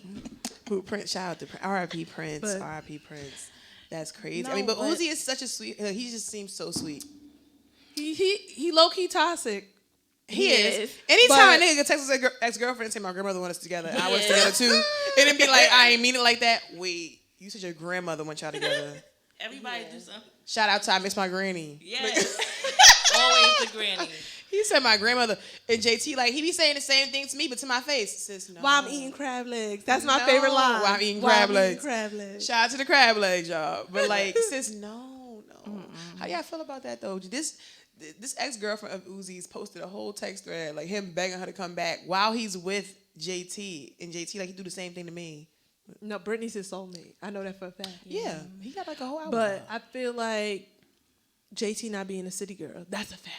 Who Prince? Shout out to Prince. R.I.P. Prince. But- R.I.P. Prince. That's crazy. No, I mean, but but- Uzi is such a sweet. He just seems so sweet. He low key toxic. He is. is. Anytime But- a nigga could text his ex-girlfriend and say, my grandmother wants us together, I was together too. And then be like, I ain't mean it like that. Wait, you said your grandmother want y'all together. Everybody do something. Shout out to I miss my granny. Yes. Always the granny. He said my grandmother. And JT, like, he be saying the same thing to me, but to my face. Sis, no. While I'm eating crab legs. That's my No, favorite line. while I'm eating While crab I'm legs. crab legs. Shout out to the crab legs, y'all. But like, sis, no. How y'all feel about that though? This ex-girlfriend of Uzi's posted a whole text thread, like him begging her to come back while he's with JT. And JT, like, he do the same thing to me. No, Britney's his soulmate. I know that for a fact. Yeah. He got like a whole album. But I feel like JT not being a city girl, that's a fact.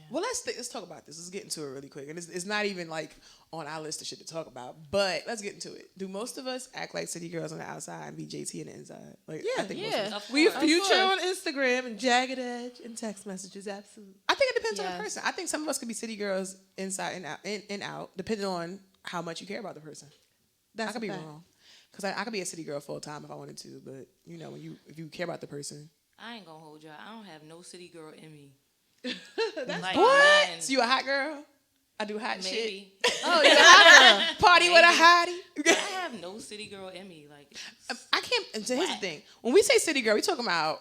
Well, let's talk about this. Let's get into it really quick. And it's not even like on our list of shit to talk about, but let's get into it. Do most of us act like city girls on the outside and be JT on the inside? Like, Yeah, I think most of us. Of We course. future on Instagram and jagged edge and text messages, absolutely. I think it depends on the Yes. person. I think some of us could be city girls inside and out, in and out, depending on how much you care about the person. That's I could a be fact. wrong, because I could be a city girl full time if I wanted to. But you know, if you care about the person, I ain't gonna hold y'all. I don't have no city girl in me. That's Like, what? none. So you a hot girl? I do hot shit. Maybe. Oh, you a hot girl? Party with a hottie? I have no city girl in me. Like, I can't. And so here's the thing: when we say city girl, we talking about.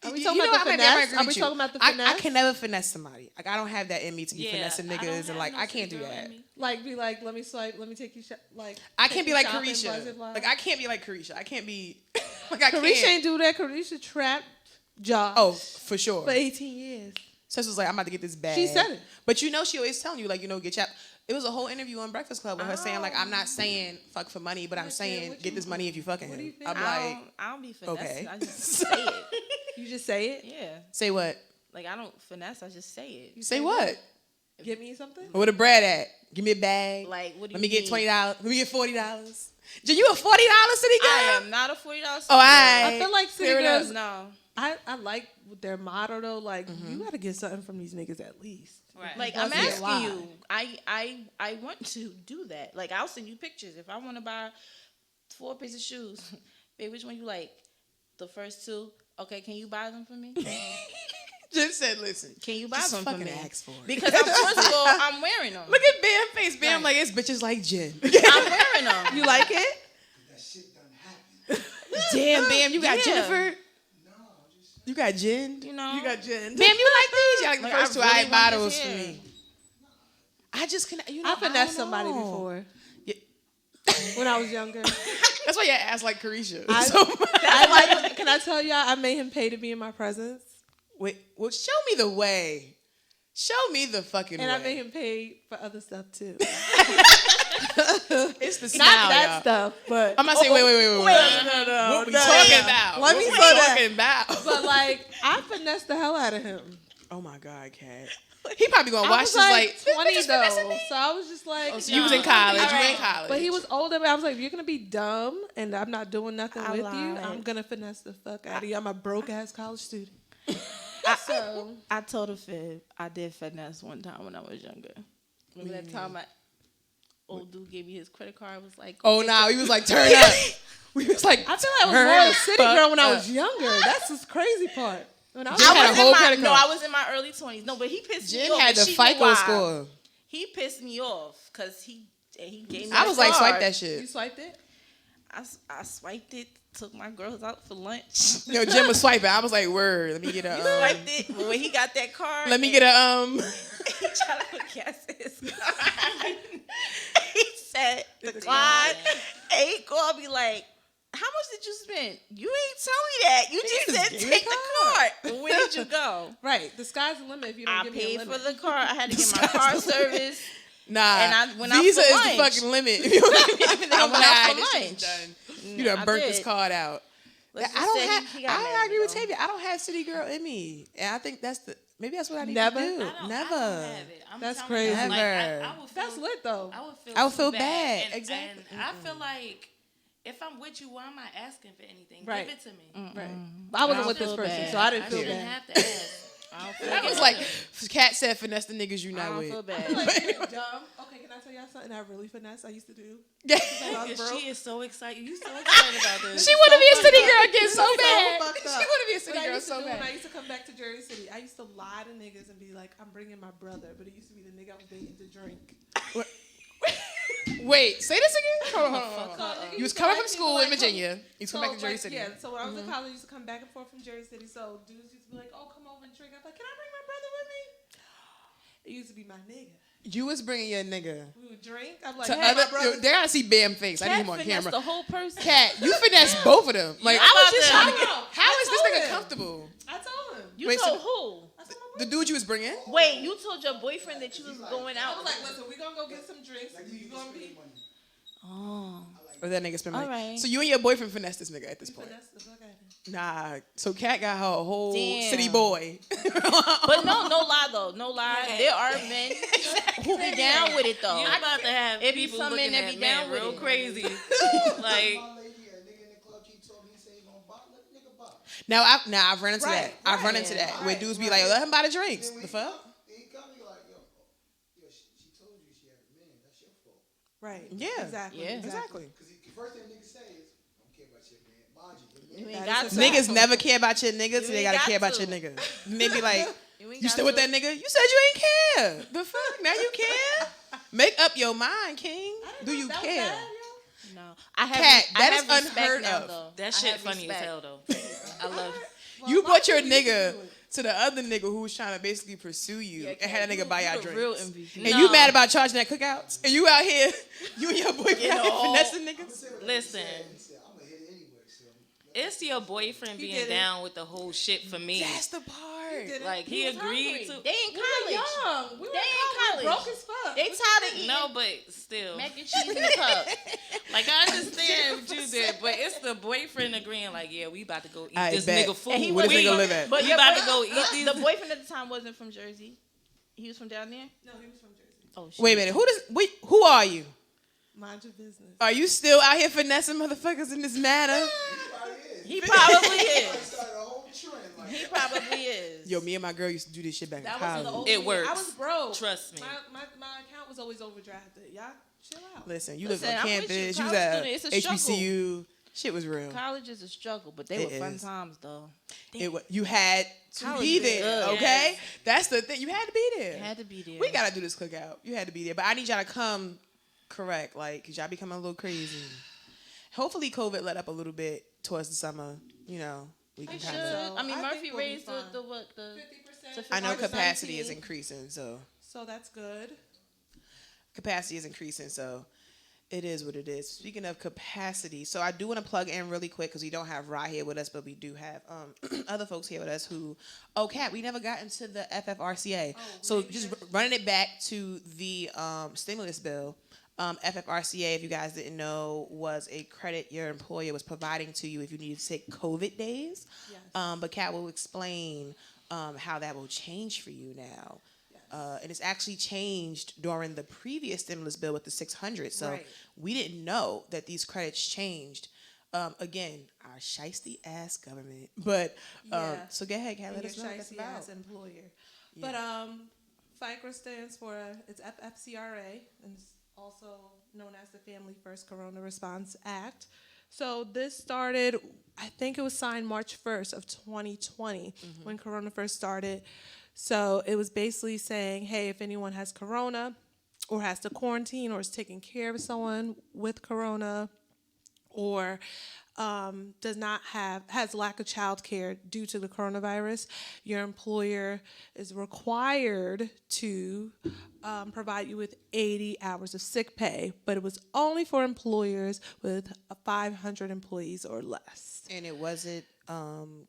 Are we you talking know, about the I might finesse? agree Are we with you. talking about the I finesse? can never finesse somebody. Like, I don't have that in me to be yeah, finessing I don't niggas, and have like no I can't city do girl in that. me. Like, be like, let me swipe, let me take you, like. I take can't be you like shopping, blah, blah, Carisha. blah. Like I can't be like Carisha. I can't be like I Carisha can't. ain't do that. Carisha trapped Josh Oh, for sure. for 18 years. Sis was like, I'm about to get this bag. She said it. But you know, she always telling you, like, you know, get your. It was a whole interview on Breakfast Club with her saying, like, I'm not saying fuck for money, but I'm saying what get you- this money if you fucking what do you him. think? I'm I like, don't be finessing. okay. I just say it. You just say it. Yeah. say what? Like I don't finesse. I just say it. Say what? Give me something. Where the bread at? Give me a bag. Like what do Let you me get need? $20. Let me get $40. Jen, you a $40 city girl? I am not a $40. Oh, I. I feel like city Fair enough. girls. No. I like their motto though. Like you got to get something from these niggas at least. right. Like That's I'm a asking lie. you. I want to do that. Like I'll send you pictures if I want to buy 4 pairs of shoes. babe, which one you like? The first two. Okay, can you buy them for me? Just said, listen. Can you buy Just them for fucking me? ask for it. Because first of all, I'm wearing them. Look at Bam face. Bam like, it's bitches like gin. I'm wearing them. You like it? That shit done happened. Damn, Bam, you got Yeah. Jennifer? No, I'm just You got gin? You know. You got gin. Bam, you like these? You like the Like, first I two really eye want bottles this for here. me. I just can, you know, I finessed don't somebody know. before. Yeah. When I was younger. That's why your ass like Carisha. Can I tell y'all, I made him pay to be in my presence. Wait, well, show me the way. Show me the fucking And way. I made him pay for other stuff too. It's the Not smile, that y'all. stuff, but I'm not saying wait. no, What we talking about? Let me What we say that. talking about? But like, I finessed the hell out of him. Oh my God, Kat. He probably gonna I watch was this like like 20 "This bitch finessing though, me?" so I was just like, Oh, so you was in college. You were in college. but he was older. But I was like, you're gonna be dumb, and I'm not doing nothing I with you. lied. I'm gonna finesse the fuck out of you. I'm a broke ass college student. So I told a fib. I did finesse one time when I was younger. Remember that time old dude gave me his credit card? I was like, Oh no, he was like turn up. We was like I feel like I was turn more a the city fuck girl when I up. was younger. That's the crazy part. When I was Jen had a whole I credit card. was in my early 20s. No, but he pissed me Jen off. had and the she knew FICO why. score. He pissed me off because he gave me. I his was like, card. swipe that you shit. swiped it. I swiped it. Took my girls out for lunch. Yo, Jen was swiping. I was like, word. Let me get a. Swiped it. But when he got that card, Let me get a He tried to put gas in his car. He said, decline. And he called me like, how much did you spend? You ain't tell me that. You just said gave me take the the card. Well, where did you go? Right. The sky's the limit if you don't I give me a paid limit. for the car. I had to get my car service. Nah. And I went out Visa for is lunch. the fucking limit. If you don't give me anything, I I'm went like, out "Ah, for this shit's lunch. done. You done I burnt this did. card out. Let's I just don't say have. he got mad I at agree me, with though. Tavia. I don't have city girl in me, and I think that's maybe that's what I need Never? to do. I don't Never. have it. I'm That's telling you, crazy. like, Never. I would feel, That's lit though. I would too feel bad. And, Exactly. And I feel like if I'm with you, why am I asking for anything? Right. Give it to me. Right. But I wasn't I with don't this feel person, bad. so I didn't I feel shouldn't bad. have to ask. I don't feel That bad. was like Kat said, finesse the niggas you I not don't with. feel bad. Like, dumb. Okay, can I tell y'all something I really finesse I used to do? Yeah. When I was Because broke? she is so excited. You so excited about this. She want to be a city girl again so So bad. fucked She up. want to be a What city I girl used to so do when I bad. used to come back to Jersey City, I used to lie to niggas and be like, I'm bringing my brother, but it used to be the nigga I was dating to drink. Wait, say this again. Hold on. You was coming from school in Like, Virginia. You was coming back to Jersey like, City. Yeah, so when I was in college, I used to come back and forth from Jersey City. So dudes used to be like, oh, come over and drink. I'm like, can I bring my brother with me? It used to be my nigga. You was bringing your nigga We would drink. I'm like, to hey, other. my brother. They gotta see Bam face. I need Cat him on finessed camera. the whole person. Cat, you finessed both of them. Like I was about just to- trying to get. I know. How I is this told nigga him. comfortable? I told him. You Wait, told so- who? I told my The dude you was bringing? Wait, you told your boyfriend that you was going I out. was like, listen, we gonna go get some drinks. You gonna be Oh. Or that nigga spend money? All right. So you and your boyfriend finessed this nigga at this point? finesse the fuck out of him. Nah. So Kat got her a whole Damn. city boy. But no lie though. No lie. There are men who be down with it though. You're about to have It be people some men looking that at be down men with real it. crazy. Like, My lady, a nigga in the club keep talking, he say he gonna buy, let the nigga buy. Now I've run into Right, that. I've run right, into that. Where right, dudes be like, let him buy the drinks. Then when The he fuck? come, he come, you like, yo, she told you she had a man. That's your fault. Right. Yeah. Exactly. Yeah. Exactly. Because the first thing niggas say is, don't care about your man. Mind you, You your ain't man. got is to. a Niggas never care about your niggas, so You they ain't gotta got care about to. your nigga. And they be like, ain't you got still with to. that nigga? You said you ain't care. The fuck? Now you care? Make up your mind, King. Do you That was care? bad, yo. No. I have Cat, I that have is respect unheard now, of. though. that I shit have funny as respect. hell, though. I love it. You brought your why would you nigga do it? to the other nigga who was trying to basically pursue you and had a nigga buy y'all You the real drinks. MVP. And No. you mad about charging at cookouts? And you out here, you and your boyfriend out here know, finessing niggas? Listen, He said, I'm gonna hit it anyway, so. it's your boyfriend did being it. down with the whole shit for me. That's the part. did it. Like, he was agreed hungry. to. They in We were college. young. We were They in in college. college. Broke as fuck. They tired of eating No, but still. mac and cheese in the cup. Like, I understand what you did, but it's the boyfriend agreeing, like, yeah, we about to go eat I this bet. nigga food. And he Where this We- nigga live at? But We your about to boy- go eat these. The boyfriend at the time wasn't from Jersey. He was from down there. No, he was from Jersey. Oh shit. Wait a minute. Who are you? Mind your business. Are you still out here finessing motherfuckers in this manner? He probably is. Started a whole trend. Like, He probably is. Yo, me and my girl used to do this shit back in That was the college. old It me. works. I was broke. Trust me. My account was always overdrafted. Y'all chill out. Listen, you lived Listen, on I'm with you. campus. You was College at student, it's a struggle. HBCU. Shit was real. College is a struggle, but they It were fun is. times though. You had to College be was there, good. okay? Yes. That's the thing. You had to be there. You had to be there. We gotta do this cookout. You had to be there, but I need y'all to come correct, like, cause y'all becoming a little crazy. Hopefully, COVID let up a little bit towards the summer. You know, we can Should. kind of. I mean, I Murphy think we'll be raised fine. the what the 50%. I know March capacity is 19th. increasing, so So that's good. capacity is increasing, so it is what it is. Speaking of capacity, so I do want to plug in really quick because we don't have Rye here with us, but we do have other folks here with us who. Oh, Kat, we never got into the FFRCA. So just running it back to the stimulus bill. FFRCA, if you guys didn't know, was a credit your employer was providing to you if you needed to take COVID days. Yes. But Kat will explain how that will change for you now. And it's actually changed during the previous stimulus bill with the 600. So Right. we didn't know that these credits changed. Again, our shiesty ass government. But Yeah. so go ahead, Kat, And let your us know what that's shicey about. ass employer. But FICRA stands for it's FFCRA, and it's also known as the Family First Corona Response Act. So this started, I think it was signed March 1st of 2020 when Corona first started. So it was basically saying, hey, if anyone has Corona or has to quarantine or is taking care of someone with Corona or has lack of child care due to the coronavirus, your employer is required to provide you with 80 hours of sick pay, but it was only for employers with 500 employees or less. And it wasn't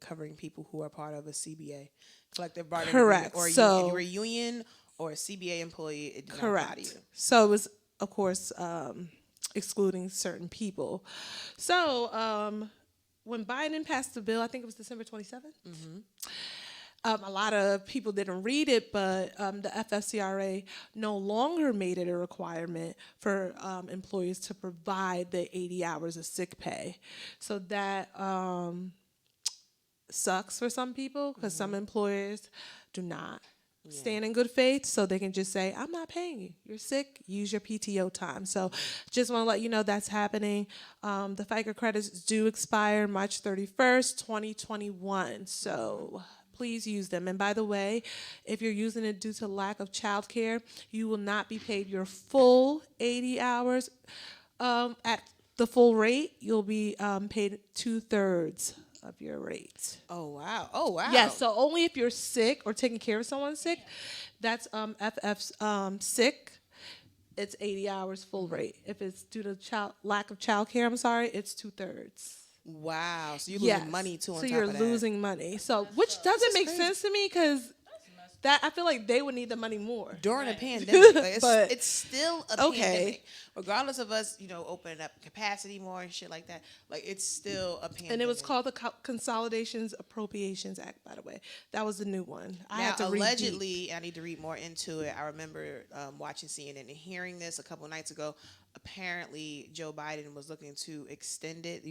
covering people who are part of a CBA, collective bargaining Correct. agreement, or So- if you were a union or a CBA employee, it did not apply to you. So it was, of course, excluding certain people. So when Biden passed the bill, I think it was December 27th. A lot of people didn't read it, but the FFCRA no longer made it a requirement for employees to provide the 80 hours of sick pay. So that sucks for some people because some employers do not stand in good faith, so they can just say, I'm not paying you. You're sick. Use your PTO time. So just want to let you know that's happening. The FICA credits do expire March 31st, 2021. So please use them. And by the way, if you're using it due to lack of childcare, you will not be paid your full 80 hours at the full rate. You'll be paid 2/3 of your rate. Oh wow! Oh wow! Yes, so only if you're sick or taking care of someone sick, that's FF's sick. It's 80 hours full rate. If it's due to lack of child care, I'm sorry, it's 2/3. Wow! So you're losing money too. On So top you're of that. losing money. So which doesn't make crazy. sense to me because that I feel like they would need the money more. During a pandemic, like, But- it's still a Okay. pandemic. Regardless of us, opening up capacity more and shit like that, like it's still a pandemic. And it was called the Consolidations Appropriations Act, by the way. That was the new one. I Now, had to read deep. allegedly, I need to read more into it. I remember watching CNN and hearing this a couple of nights ago. Apparently, Joe Biden was looking to extend it,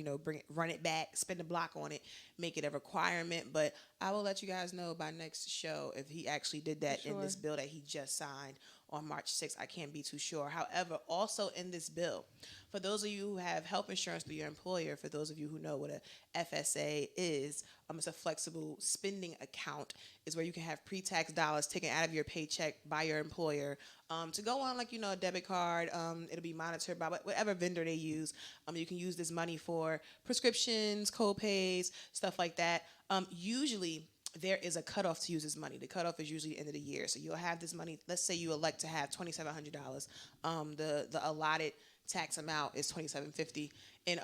run it back, spin the block on it, make it a requirement. But I will let you guys know by next show if he actually did that in this bill that he just signed on March 6th. I can't be too sure. However, also in this bill, for those of you who have health insurance through your employer, for those of you who know what a FSA is, it's a flexible spending account. Is where you can have pre-tax dollars taken out of your paycheck by your employer to go on, like, a debit card. It'll be monitored by whatever vendor they use. You can use this money for prescriptions, co-pays, stuff like that. Usually, there is a cutoff to use this money. The cutoff is usually the end of the year. So you'll have this money. Let's say you elect to have $2,700. The allotted tax amount is $2,750, and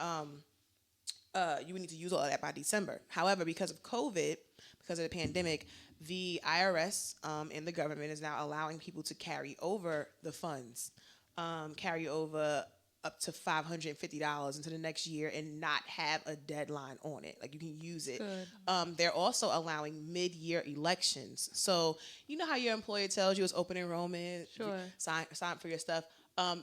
you would need to use all of that by December. However, because of COVID, because of the pandemic, the IRS and the government is now allowing people to carry over the funds, carry over up to $550 into the next year and not have a deadline on it. Like, you can use it. They're also allowing mid-year elections. So you know how your employer tells you it's open enrollment, Sure. sign up for your stuff.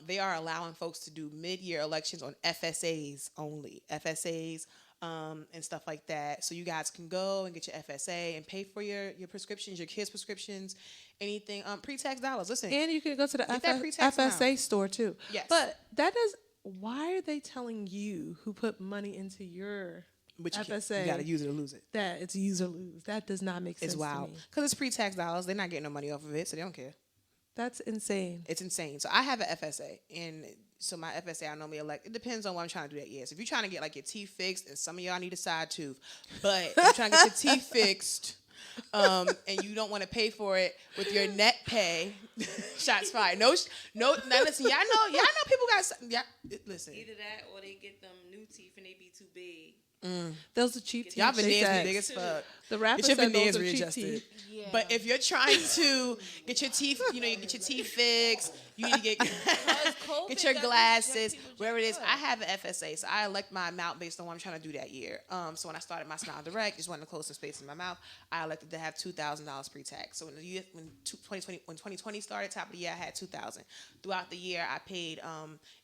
They are allowing folks to do mid-year elections on FSAs only, FSAs and stuff like that. So you guys can go and get your FSA and pay for your prescriptions, your kids' prescriptions, anything, pre-tax dollars. Listen, And you can go to the Get that pre-tax FSA store too. Yes. But that does, why are they telling you who put money into your But FSA you got to use it or lose it. that it's use or lose? That does not make sense It's wild. to me. Because it's pre-tax dollars. They're not getting no money off of it, so they don't care. That's insane. It's insane. So I have an FSA, and so my FSA I normally elect. It depends on what I'm trying to do that year. So if you're trying to get like your teeth fixed, and some of y'all need a side tooth, but if you're trying to get your teeth fixed, and you don't want to pay for it with your net pay, shots fired. No. Now listen, y'all know people got. Listen. Either that or they get them new teeth and they be too big. Those are cheap teeth. Y'all they veneers said. be big as fuck. The rapper Get your said veneers those are cheap readjusted. teeth. Yeah. But if you're trying to get your teeth, you get your teeth fixed, you need to get get your glasses, wherever it is. I have an FSA, so I elect my amount based on what I'm trying to do that year. So when I started my Smile Direct, just wanted to close some space in my mouth, I elected to have $2,000 pre-tax. So when 2020 started, top of the year, I had $2,000. Throughout the year, I paid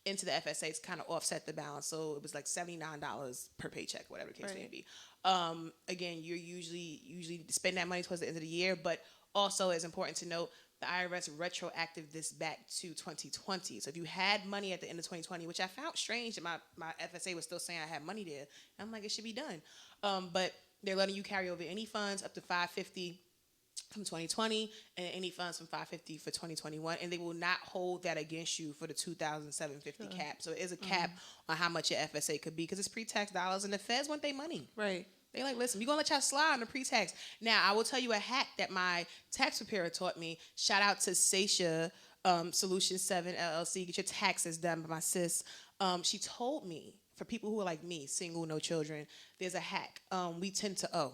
into the FSA to kind of offset the balance. So it was like $79 per paycheck, whatever the case may be. Again, you're usually spend that money towards the end of the year, but also it's important to note the IRS retroactive this back to 2020. So if you had money at the end of 2020, which I found strange that my FSA was still saying I had money there, I'm like, it should be done. But they're letting you carry over any funds up to $550 from 2020 and any funds from $550 for 2021, and they will not hold that against you for the $2,750 cap. So it is a cap on how much your FSA could be because it's pre-tax dollars, and the feds want their money. Right. They like, listen, we're going to let y'all slide on the pre-tax. Now, I will tell you a hack that my tax preparer taught me. Shout out to Seisha Solution 7 LLC. Get your taxes done by my sis. She told me, for people who are like me, single, no children, there's a hack. We tend to owe.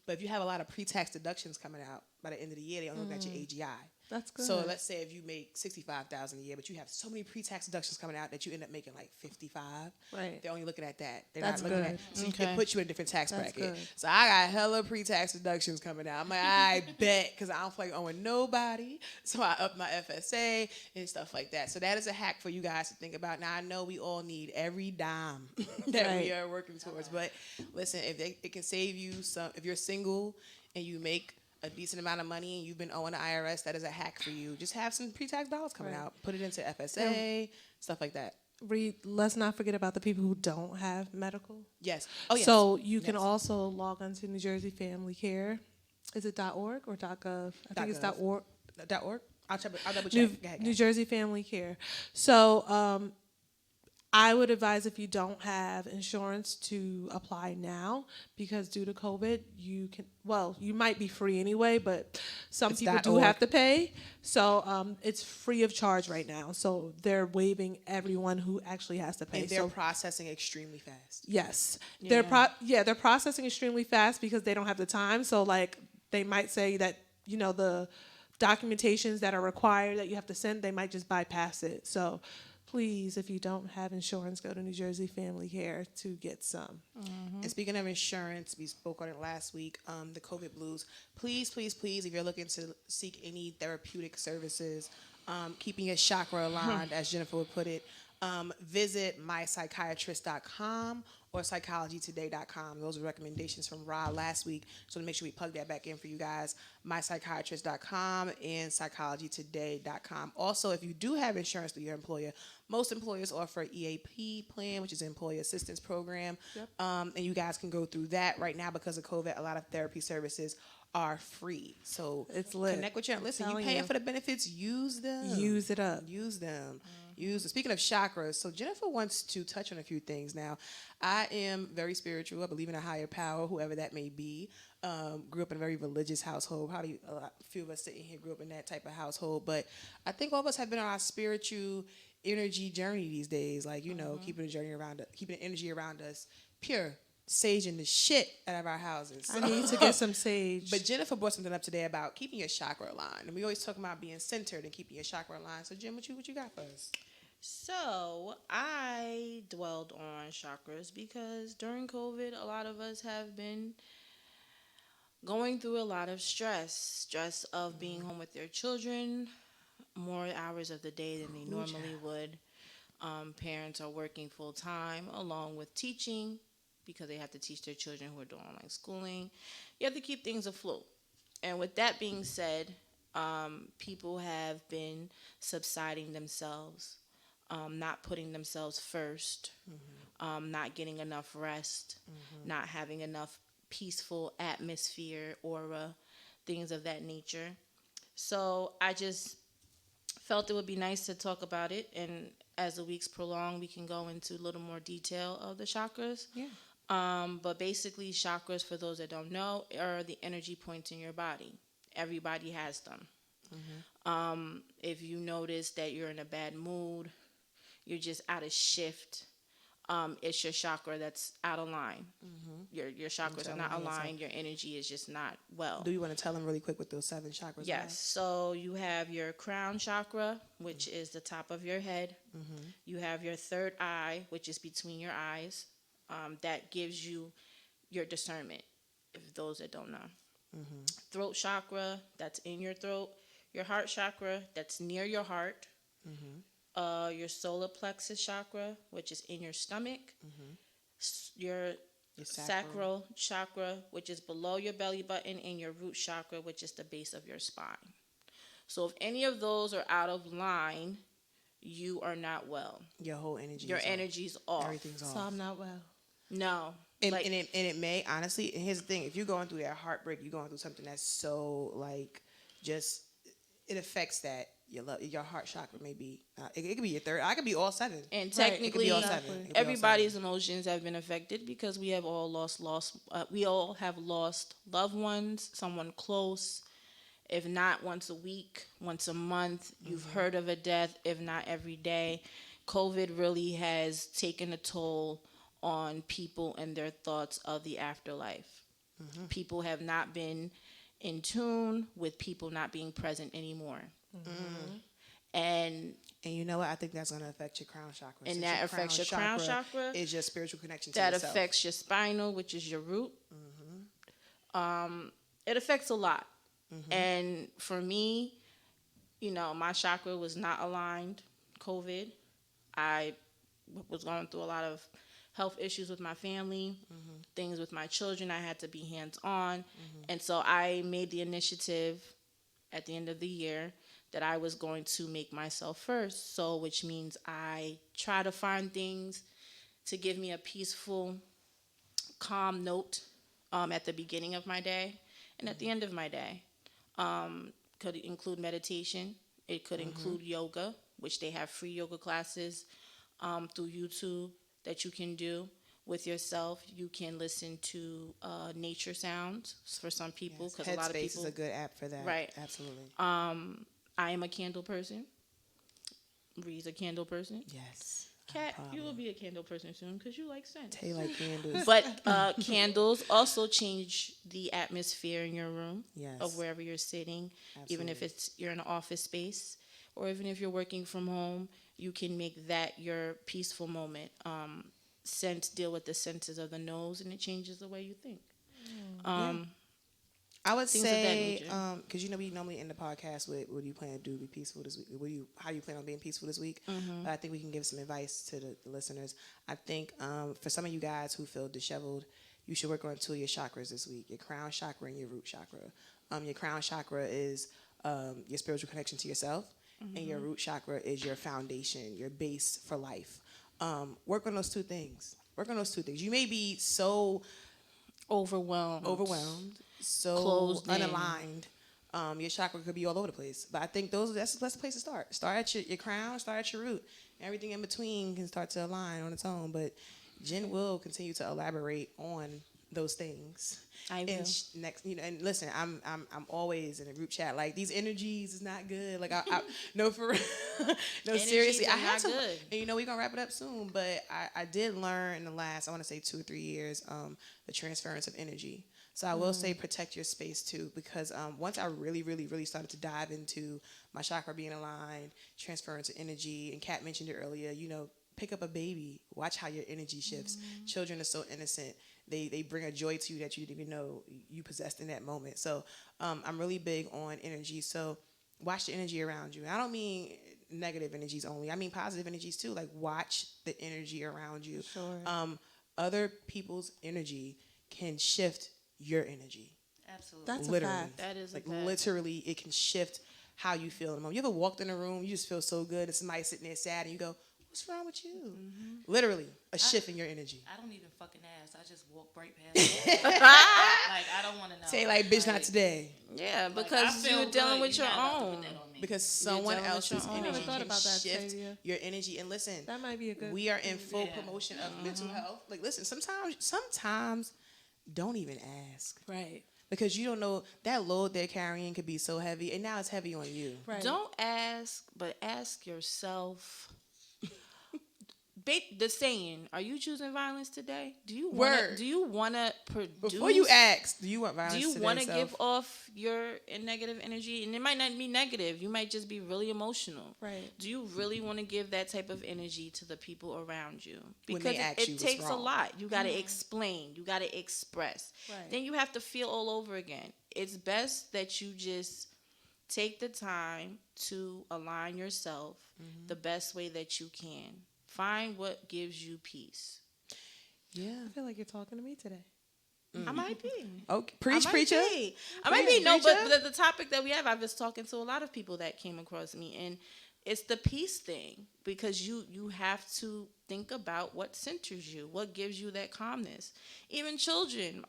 But if you have a lot of pre-tax deductions coming out by the end of the year, they only look at your AGI. That's good. So let's say if you make $65,000 a year, but you have so many pre-tax deductions coming out that you end up making like $55,000. Right. They're only looking at that. They're That's not looking good. at so it puts you in a different tax That's bracket. good. So I got hella pre-tax deductions coming out. I'm like, I bet, because I don't feel like owing nobody. So I up my FSA and stuff like that. So that is a hack for you guys to think about. Now I know we all need every dime that we are working towards, but listen, if it can save you some, if you're single and you make a decent amount of money and you've been owing the IRS, that is a hack for you. Just have some pre-tax dollars coming out. Put it into FSA, stuff like that. Reed, let's not forget about the people who don't have medical. Yes. Oh, yes. So you can also log on to New Jersey Family Care. Is it .org or .gov? I think it's .gov. .org. .org? I'll double check. Go ahead. New Jersey Family Care. So I would advise if you don't have insurance to apply now because due to COVID, you might be free anyway, but some people do have to pay. So it's free of charge right now. So they're waiving everyone who actually has to pay. And they're processing extremely fast. Yes. They're processing extremely fast because they don't have the time. So like they might say that, the documentations that are required that you have to send, they might just bypass it. So please, if you don't have insurance, go to New Jersey Family Care to get some. And speaking of insurance, we spoke on it last week, the COVID blues. Please, please, please, if you're looking to seek any therapeutic services, keeping your chakra aligned, as Jennifer would put it, visit mypsychiatrist.com or psychologytoday.com. Those are recommendations from Rod last week. So to make sure we plug that back in for you guys, mypsychiatrist.com and psychologytoday.com. Also, if you do have insurance through your employer, most employers offer EAP plan, which is an Employee Assistance Program. Yep. And you guys can go through that right now because of COVID. A lot of therapy services are free. So it's lit. Connect with your, listen, you paying for the benefits, use them. Use it up. Use them. Speaking of chakras, so Jennifer wants to touch on a few things now. I am very spiritual. I believe in a higher power, whoever that may be. Grew up in a very religious household. Probably a few of us sitting here grew up in that type of household. But I think all of us have been on our spiritual energy journey these days. Like, keeping the energy around us pure. Saging the shit out of our houses. I need to get some sage. But Jennifer brought something up today about keeping your chakra aligned. And we always talk about being centered and keeping your chakra aligned. So Jen, what you got for us? So I dwelled on chakras because during COVID, a lot of us have been going through a lot of stress of being home with their children, more hours of the day than they normally would. Parents are working full time along with teaching, because they have to teach their children who are doing online schooling. You have to keep things afloat. And with that being said, people have been subsiding themselves. not putting themselves first, not getting enough rest, not having enough peaceful atmosphere, aura, things of that nature. So I just felt it would be nice to talk about it, and as the weeks prolong, we can go into a little more detail of the chakras. Yeah. But basically, chakras, for those that don't know, are the energy points in your body. Everybody has them. If you notice that you're in a bad mood, you're just out of shift, it's your chakra that's out of line. Your chakras are not aligned. Your energy is just not well. Do you want to tell them really quick what those 7 chakras are? Yes. So you have your crown chakra, which is the top of your head. You have your third eye, which is between your eyes. That gives you your discernment, if those that don't know. Throat chakra, that's in your throat. Your heart chakra, that's near your heart. Your solar plexus chakra, which is in your stomach. Your sacral chakra, which is below your belly button, and your root chakra, which is the base of your spine. So if any of those are out of line, you are not well. Your whole energy. Your energy's off. Everything's off. So I'm not well. No. And it may, honestly, and here's the thing, if you're going through that heartbreak, you're going through something that's so, like, just, it affects that. Your heart chakra may be, it could be your third, I could be all 7. And Right. It could technically, be all 7. It could be all everybody's 7. emotions have been affected because we have all we all have lost loved ones, someone close. If not once a week, once a month, you've heard of a death, if not every day. COVID really has taken a toll on people and their thoughts of the afterlife. People have not been in tune with people not being present anymore. And you know what? I think that's going to affect your crown chakra. And Since that affects your crown chakra. Is your spiritual connection to that yourself. affects your spinal, which is your root. It affects a lot. And for me, my chakra was not aligned. COVID. I was going through a lot of health issues with my family, things with my children. I had to be hands-on. And so I made the initiative at the end of the year that I was going to make myself first. So, which means I try to find things to give me a peaceful, calm note at the beginning of my day and at the end of my day. Could include meditation. It could include yoga, which they have free yoga classes through YouTube that you can do with yourself. You can listen to nature sounds for some people, because a lot of people. Headspace is a good app for that. Right. Absolutely. I am a candle person. Ree's a candle person. Yes. Kat, you will be a candle person soon because you like scents. Tay like candles. But candles also change the atmosphere in your room, Yes. of wherever you're sitting. Absolutely. Even if you're in an office space, or even if you're working from home, you can make that your peaceful moment. Scents deal with the senses of the nose, and it changes the way you think. I would Things of that say, nature. because we normally end the podcast with, what do you plan to do to be peaceful this week? How do you plan on being peaceful this week? But I think we can give some advice to the listeners. I think for some of you guys who feel disheveled, you should work on 2 of your chakras this week: your crown chakra and your root chakra. Your crown chakra is your spiritual connection to yourself, and your root chakra is your foundation, your base for life. Work on those 2 things. You may be so Overwhelmed. so Closed in. unaligned. Your chakra could be all over the place. But I think that's the place to start. Start at your crown, start at your root. Everything in between can start to align on its own. But Jen will continue to elaborate on those things. I will. And listen, I'm always in a group chat like, these energies is not good. Like I no, for real. No, seriously, I had to. Good. And we're gonna wrap it up soon. But I did learn in the last, I want to say 2 or 3 years, the transference of energy. So I will say protect your space too, because once I really, really, really started to dive into my chakra being aligned, transference of energy, and Kat mentioned it earlier, pick up a baby, watch how your energy shifts. Children are so innocent. They bring a joy to you that you didn't even know you possessed in that moment. So I'm really big on energy. So watch the energy around you. And I don't mean negative energies only. I mean positive energies too. Like, watch the energy around you. Sure. Other people's energy can shift your energy. Absolutely. That's Literally. a fact. That is a Like, fact. literally, it can shift how you feel in the moment. You ever walked in a room, you just feel so good, and somebody's sitting there sad, and you go, What's wrong with you? Literally, a shift in your energy. I don't even fucking ask. I just walk right past it. Like, I don't want to know. Say like, bitch, not today. Yeah, Like, because I feel you're dealing good. with You're your not about to own. put that on me. Because someone dealing with your else's own. I energy never thought can about that, shift Xavier. your energy. And listen, That might be a good. we are in full Yeah. promotion of mental health. Like, listen, sometimes don't even ask. Right. Because you don't know that load they're carrying could be so heavy, and now it's heavy on you. Right. Don't ask, but ask yourself. The saying, "Are you choosing violence today? Do you Word. want to produce? Before you ask, do you want violence? Do you today, want to self? give off your negative energy? And it might not be negative. You might just be really emotional. Right. Do you really want to give that type of energy to the people around you? When Because they ask you it what's takes a wrong. lot. You got to explain. You got to express. Right. Then you have to feel all over again. It's best that you just take the time to align yourself the best way that you can. Find what gives you peace. Yeah. I feel like you're talking to me today. I might be. Okay. Preach, I might preacher. be. I might be. No, Preacher. but the topic that we have, I was talking to a lot of people that came across me, and it's the peace thing, because you have to think about what centers you, what gives you that calmness. Even children,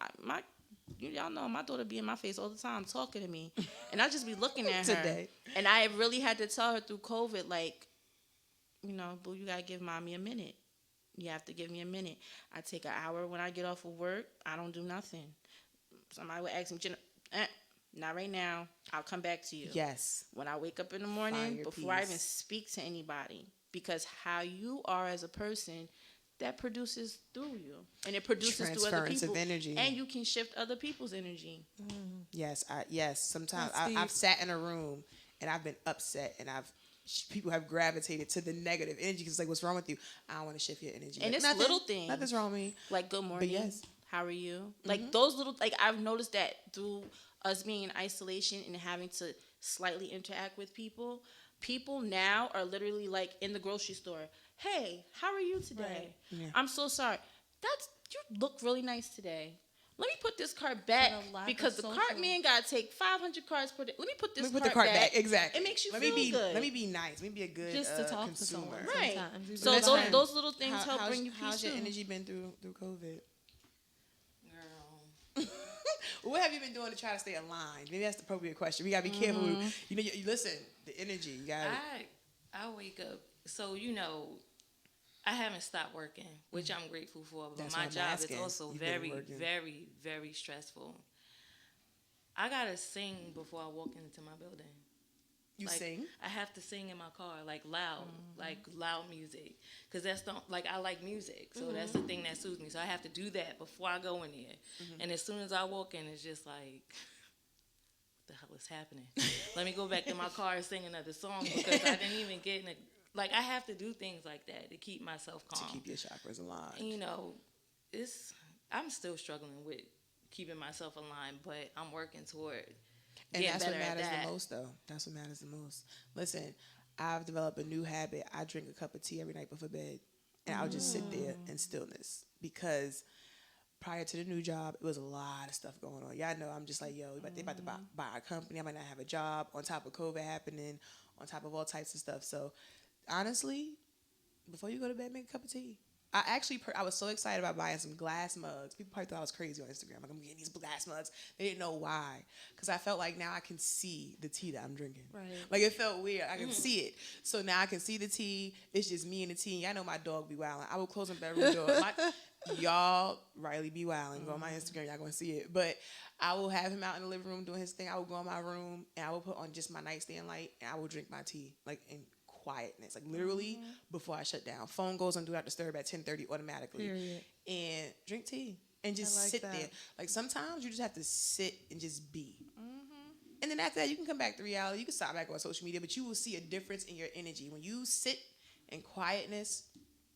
y'all know my daughter be in my face all the time talking to me, and I just be looking at her. Today. And I really had to tell her through COVID, like, boo, you gotta give mommy a minute. You have to give me a minute. I take an hour when I get off of work. I don't do nothing. Somebody would ask me, not right now. I'll come back to you. Yes. When I wake up in the Find morning, your before I peace. even speak to anybody. Because how you are as a person, that produces through you. And it produces through other Transference of people. energy. And you can shift other people's energy. Yes. Sometimes That's deep. I've sat in a room and I've been upset, and people have gravitated to the negative energy because like, what's wrong with you? I don't want to shift your energy. And Like, it's nothing, little things. Nothing's wrong with me. Like, good morning. yes. How are you? Like, those little, like, I've noticed that through us being in isolation and having to slightly interact with people. People now are literally like in the grocery store. Hey, how are you today? Right. Yeah. I'm so sorry. You look really nice today. Let me put this cart back a lack because of the social- cart man got to take 500 carts per day. Let me put this Let me put cart, the cart back. back. Exactly. It makes you let feel me be, good. Let me be nice. Let me be a good Just to talk to consumer. someone. Right. Sometimes, even So best those, friend. those little things help how's- bring you peace How's your too. energy been through COVID? Girl. What have you been doing to try to stay aligned? Maybe that's the appropriate question. We gotta be careful. You listen. The energy. You gotta. I wake up. So, I haven't stopped working, which I'm grateful for. But That's my what I'm job asking. is also You've been very, working. very, very stressful. I gotta sing before I walk into my building. You Like, sing. I have to sing in my car, like loud music, because that's I like music, so that's the thing that suits me. So I have to do that before I go in there, and as soon as I walk in, it's just like, what the hell is happening? Let me go back to my car and sing another song because I didn't even get in a. Like, I have to do things like that to keep myself calm. To keep your chakras aligned. And, I'm still struggling with keeping myself aligned, but I'm working toward And getting that's better what at matters that. the most, though. That's what matters the most. Listen, I've developed a new habit. I drink a cup of tea every night before bed, and I'll just sit there in stillness because prior to the new job, it was a lot of stuff going on. Y'all know I'm just like, yo, they about to buy our company. I might not have a job on top of COVID happening, on top of all types of stuff. So, honestly, before you go to bed, make a cup of tea. I was so excited about buying some glass mugs. People probably thought I was crazy on Instagram. Like, I'm getting these glass mugs. They didn't know why. Because I felt like now I can see the tea that I'm drinking. Right. Like, it felt weird. I can see it. So now I can see the tea. It's just me and the tea. I know my dog be wilding. I will close my bedroom door. Y'all, Riley be wilding. Go on my Instagram. Y'all going to see it. But I will have him out in the living room doing his thing. I will go in my room, and I will put on just my nightstand light, and I will drink my tea. Like, in quietness, like literally before I shut down. Phone goes on do not disturb at 10:30 automatically. Period. And drink tea and just like sit that. there. Like sometimes you just have to sit and just be. And then after that, you can come back to reality. You can stop back on social media, but you will see a difference in your energy when you sit in quietness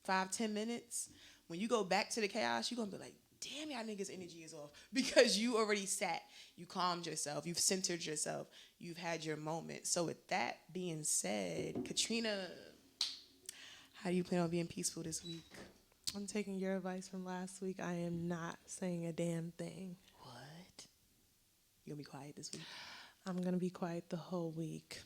5-10 minutes. When you go back to the chaos, you're gonna be like, damn, y'all niggas' energy is off because you already sat. You calmed yourself. You've centered yourself. You've had your moment. So with that being said, Katrina, how do you plan on being peaceful this week? I'm taking your advice from last week. I am not saying a damn thing. What? You gonna be quiet this week? I'm going to be quiet the whole week.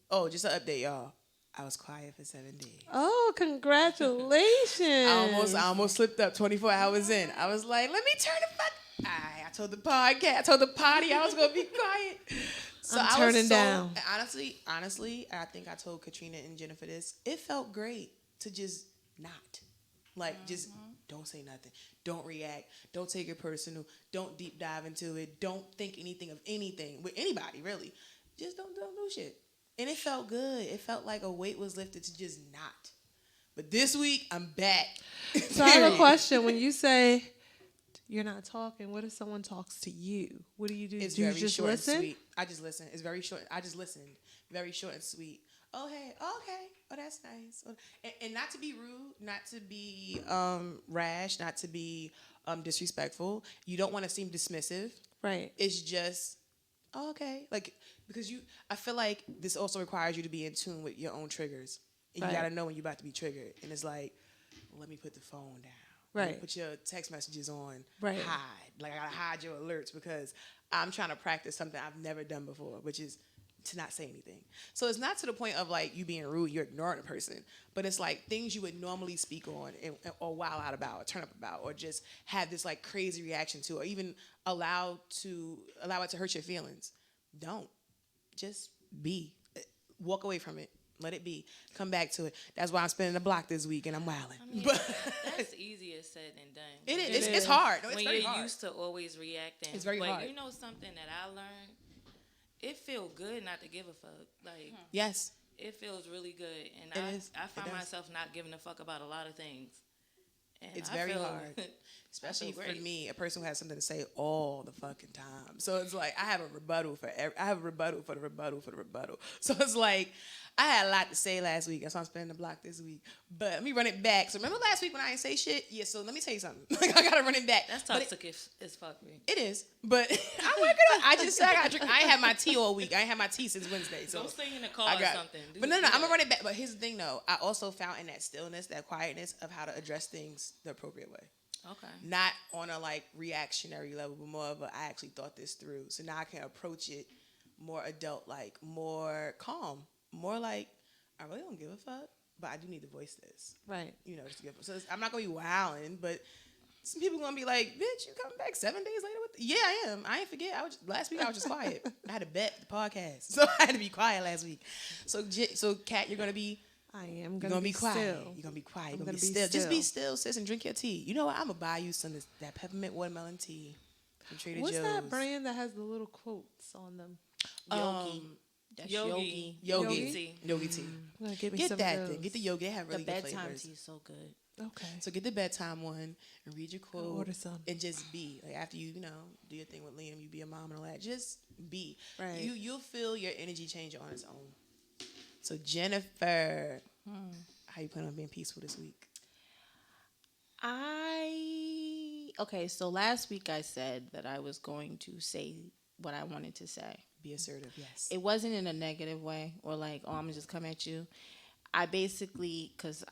Oh, just an update, y'all. I was quiet for 7 days. Oh, congratulations. I almost slipped up 24 hours in. I was like, let me turn the fuck. I told the podcast, I told the potty I was gonna be quiet. So I'm I was turning so, down. Honestly, I think I told Katrina and Jennifer this. It felt great to just not. Like, just don't say nothing. Don't react. Don't take it personal. Don't deep dive into it. Don't think anything of anything with anybody, really. Just don't do shit. And it felt good. It felt like a weight was lifted to just not. But this week, I'm back. So I have a question. When you say you're not talking, what if someone talks to you? What do you do? It's Do you very just short listen? and sweet. I just listen. It's very short. I just listened. Very short and sweet. Oh, hey. Oh, okay. Oh, that's nice. And not to be rude, not to be rash, not to be disrespectful. You don't want to seem dismissive. Right. It's just, oh, okay. Like, because I feel like this also requires you to be in tune with your own triggers. And Right. you got to know when you're about to be triggered. And it's like, let me put the phone down. Let me Right. put your text messages on. Right. Hide. Like, I got to hide your alerts because I'm trying to practice something I've never done before, which is to not say anything. So it's not to the point of like you being rude, you're ignoring a person, but it's like things you would normally speak on or wow out about, or turn up about, or just have this like crazy reaction to, or even allow it to hurt your feelings. Don't. Just be. Walk away from it. Let it be. Come back to it. That's why I'm spending the block this week and I'm wilding. I mean, that's easier said than done. It is. When It's hard. No, it's when very you're hard. used to always reacting. It's very but hard. You know something that I learned? It feels good not to give a fuck. Like, Yes. it feels really good. And It is. I It find does. myself not giving a fuck about a lot of things. And It's I very feel- hard. Especially for great. me, a person who has something to say all the fucking time. So it's like I have a rebuttal for I have a rebuttal for the rebuttal for the rebuttal. So it's like I had a lot to say last week. That's why I'm spending the block this week. But let me run it back. So remember last week when I didn't say shit? Yeah, so let me tell you something. Like I gotta run it back. That's But toxic as fuck, me. it is. But I'm working on I just said I gotta drink. I ain't had my tea all week. I ain't had my tea since Wednesday. So Go sing in the car I or got, something. But no, I'm gonna run it back. But here's the thing though. I also found in that stillness, that quietness of how to address things the appropriate way. Okay. Not on a like reactionary level, but more of a I actually thought this through. So now I can approach it more adult like, more calm, more like I really don't give a fuck, but I do need to voice this. Right. You know, just to give, so I'm not gonna be wilding, but some people gonna be like, "Bitch, you coming back 7 days later?" Yeah, I am. I ain't forget. Last week I was just quiet. I had to bet the podcast, so I had to be quiet last week. So Kat, you're gonna be. I am You're going gonna to be quiet. still. You're gonna be quiet. I'm You're gonna be gonna be still. Just be still. still, sis, and drink your tea. You know what? I'm gonna buy you some of that peppermint watermelon tea from Trader What's Joe's. that brand that has the little quotes on them? Yogi. That's Yogi. Yogi tea. Yogi tea. I'm gonna get me Get some that of thing. those. Get the yogi. They have The really good bedtime flavors. tea is so good. Okay. So get the bedtime one and read your quote. order some. And just be. Like after you do your thing with Liam, you be a mom and all that. Just be. Right. You'll feel your energy change on its own. So Jennifer, how you plan on being peaceful this week? Okay, so last week I said that I was going to say what I wanted to say. Be assertive, yes. It wasn't in a negative way or like, oh, I'm gonna just come at you. I basically, because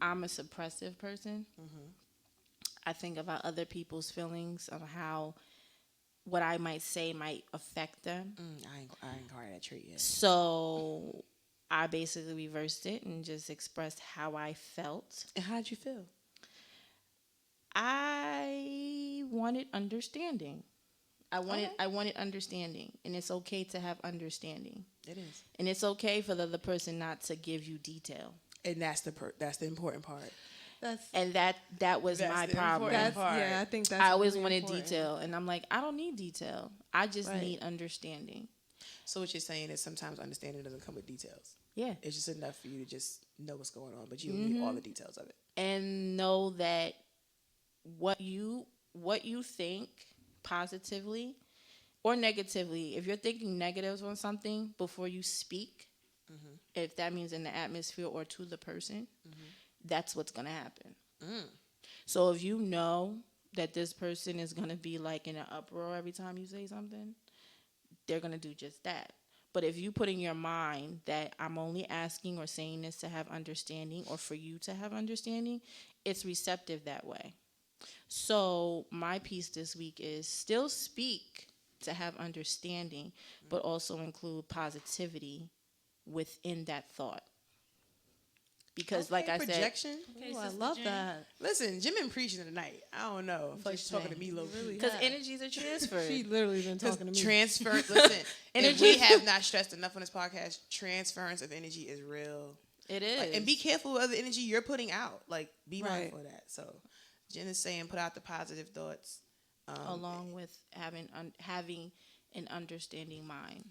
I'm a suppressive person, I think about other people's feelings of how what I might say might affect them. I ain't acquired that trait yet. So I basically reversed it and just expressed how I felt. And how did you feel? I wanted understanding. I wanted understanding, and it's okay to have understanding. It is. And it's okay for the other person not to give you detail. And that's the important part. And that was That's my the problem. important part. Yeah, I think that's I always really wanted important. detail, and I'm like, I don't need detail. I just Right. need understanding. So what you're saying is sometimes understanding doesn't come with details. Yeah. It's just enough for you to just know what's going on, but you don't need all the details of it. And know that what you think positively or negatively, if you're thinking negatives on something before you speak, if that means in the atmosphere or to the person, that's what's going to happen. So if you know that this person is going to be like in an uproar every time you say something, they're going to do just that. But if you put in your mind that I'm only asking or saying this to have understanding or for you to have understanding, it's receptive that way. So my piece this week is still speak to have understanding, but also include positivity within that thought. because, Okay, like I said, projection. Okay, Ooh, I Sister love Jen. that. Listen, Jim been preaching tonight. I don't know. I feel like she's talking to me, low key. because energies are transferred. She literally been talking to me. Transfer. Listen, if we have not stressed enough on this podcast, transference of energy is real. It is. Like, and be careful of the energy you're putting out. Like, be Right. mindful of that. So, Jen is saying, put out the positive thoughts. along with having an understanding mind.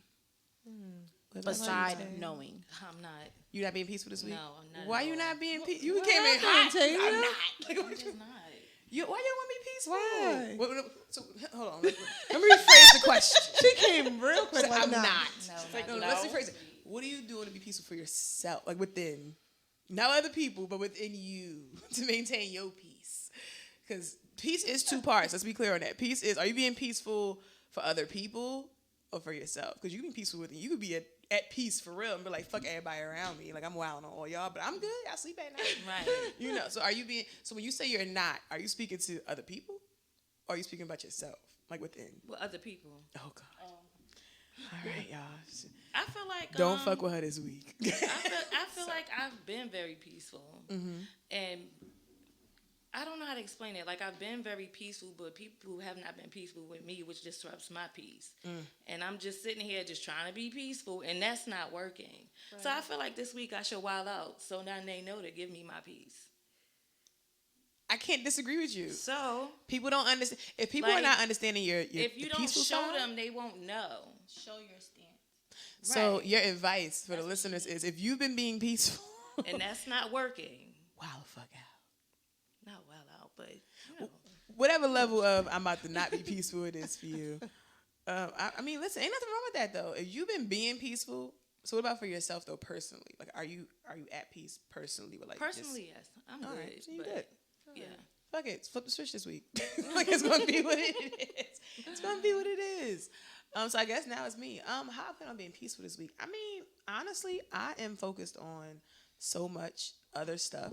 Beside Beside knowing. I'm not. you not being peaceful this week. No, I'm not. Why at you all. not being peaceful? You what came in happened, hot. Tavia? I'm not. Like, I'm what just not. why you want to be peaceful? Why? So hold on. Let me rephrase the question. She came real quick. Like, I'm nah. not. No, It's like, not no, at let's all. rephrase it. What are you doing to be peaceful for yourself? Like within, not other people, but within you to maintain your peace. Because peace is two parts. Let's be clear on that. Peace is, are you being peaceful for other people or for yourself? Because you can be peaceful with it. You could be at peace for real and be like, fuck everybody around me. Like, I'm wilding on all y'all, but I'm good. I sleep at night. Right. You know, so are you being, so when you say you're not, are you speaking to other people? Or are you speaking about yourself? Like within? With other people. Oh, God. All right, y'all. I feel like Don't fuck with her this week. I feel like I've been very peaceful, and I don't know how to explain it. Like, I've been very peaceful, but people have not been peaceful with me, which disrupts my peace. And I'm just sitting here just trying to be peaceful, and that's not working. Right. So I feel like this week I should wild out, so now they know to give me my peace. I can't disagree with you. So People don't understand. If people like, are not understanding your if you the don't peaceful show side, them, they won't know. Show your stance. So Right. your advice for the listeners is, if you've been being peaceful, And that's not working. wow, the fuck out. Not well out, but you know. Whatever level of I'm about to not be peaceful it is for you. I mean, listen, ain't nothing wrong with that though. If you've been being peaceful, so what about for yourself though? Personally, like, are you at peace personally? With like Personally, yes, I'm all good. right, so you but good. yeah. Fuck it, flip the switch this week. Like, it's gonna be what it is. It's gonna be what it is. So I guess now it's me. How I plan on being peaceful this week? I mean, honestly, I am focused on so much other stuff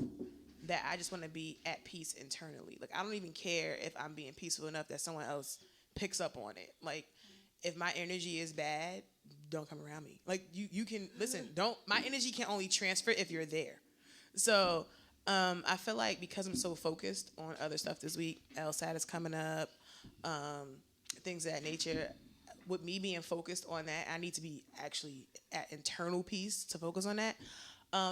that I just want to be at peace internally. Like, I don't even care if I'm being peaceful enough that someone else picks up on it. Like, if my energy is bad, don't come around me. Like, you can listen. My energy can only transfer if you're there. So I feel like because I'm so focused on other stuff this week, LSAT is coming up, things of that nature. With me being focused on that, I need to be actually at internal peace to focus on that.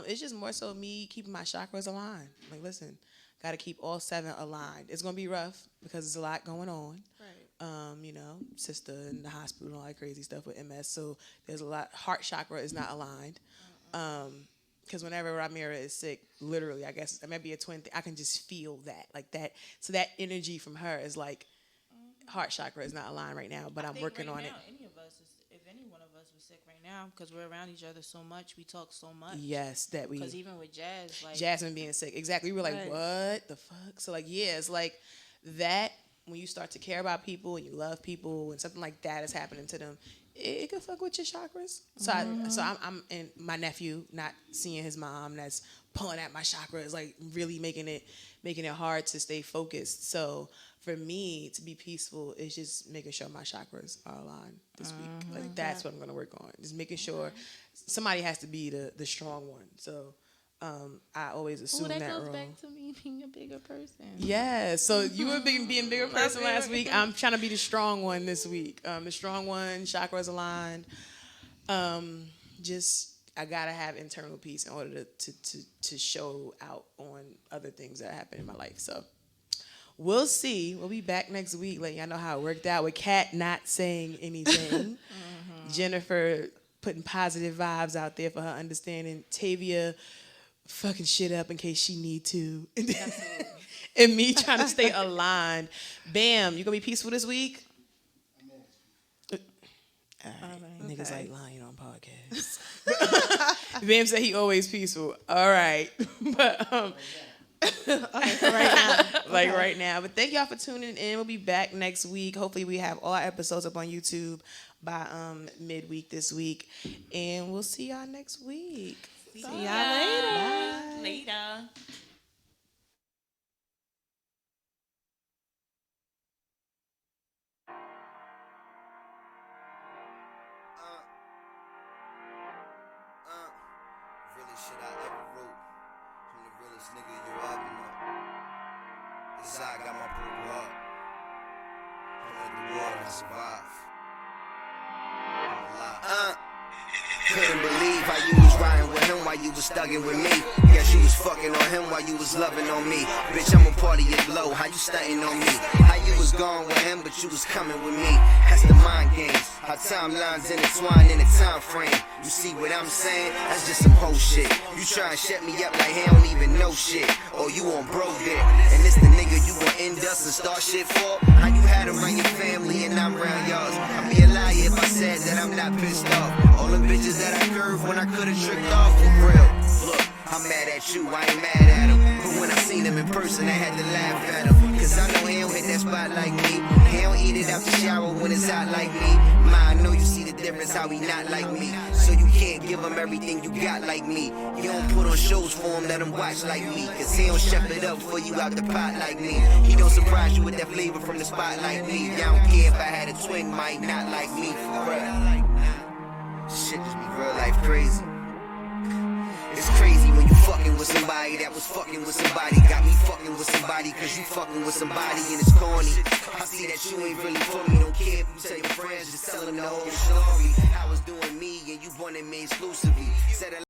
It's just more so me keeping my chakras aligned. Like, listen, got to keep all 7 aligned. It's going to be rough because there's a lot going on. Right. You know, sister in the hospital and all that crazy stuff with MS. So there's a lot. Heart chakra is not aligned. Because whenever Ramira is sick, literally, I guess it might be a twin thing. I can just feel that, like that. So that energy from her is like, heart chakra is not aligned right now, but I'm working on it. If any one of us was sick right now, because we're around each other so much, we talk so much. Yes, that we. Because even with Jazz, like Jasmine being sick, exactly. We were like, Right. what the fuck? So like, yeah, it's like that. When you start to care about people and you love people and something like that is happening to them, it could fuck with your chakras. So I'm and my nephew not seeing his mom, that's pulling at my chakra, is like really making it hard to stay focused. So for me to be peaceful is just making sure my chakras are aligned this week. Like, that's what I'm gonna work on. Just making sure somebody has to be the strong one. So I always assume that that goes role. back to me being a bigger person. Yeah, so you were being a bigger person last week. I'm trying to be the strong one this week. The strong one, chakras aligned. Just I gotta have internal peace in order to show out on other things that happen in my life. So we'll see. We'll be back next week, letting y'all know how it worked out with Kat not saying anything. Jennifer putting positive vibes out there for her understanding. Tavia fucking shit up in case she need to. And me trying to stay aligned. Bam, you gonna be peaceful this week? All right. Niggas like lying on podcasts. Bam said he always peaceful. All right. But right now. But thank y'all for tuning in. We'll be back next week. Hopefully we have all our episodes up on YouTube by midweek this week. And we'll see y'all next week. See y'all later. Bye. Later. Really shit I ever wrote. realest nigga you ever know. This I got my purple heart. I'm in the war and I survive. I'm alive. Couldn't believe how you was riding with him while you was thugging with me. Guess you was fucking on him while you was loving on me. Bitch, I'm a part of your glow, how you stunting on me? How you was gone with him, but you was coming with me. That's the mind games, how timelines intertwine in a time frame. You see what I'm saying? That's just some whole shit. You try and shut me up like he don't even know shit. Or you on bro dick, and this the nigga you gon' end us and start shit for? How you had him around your family and I'm around yours? I'd be a liar if I said that I'm not pissed off. All them bitches that I curved when I could've tricked off for real. Look, I'm mad at you, I ain't mad at him. But when I seen him in person, I had to laugh at him. Cause I know he don't hit that spot like me. He don't eat it out the shower when it's hot like me. Ma, I know you see the difference, how he not like me. So you can't give him everything you got like me. You don't put on shows for him, let him watch like me. Cause he don't chef it up for you out the pot like me. He don't surprise you with that flavor from the spot like me. I don't care if I had a twin, might not like me for real. Shit just be real life crazy. It's crazy when you fucking with somebody that was fucking with somebody. Got me fucking with somebody cause you fucking with somebody and it's corny. I see that you ain't really for me. Don't care if you tell your friends, just tell them the whole story. I was doing me and you wanted me exclusively. Said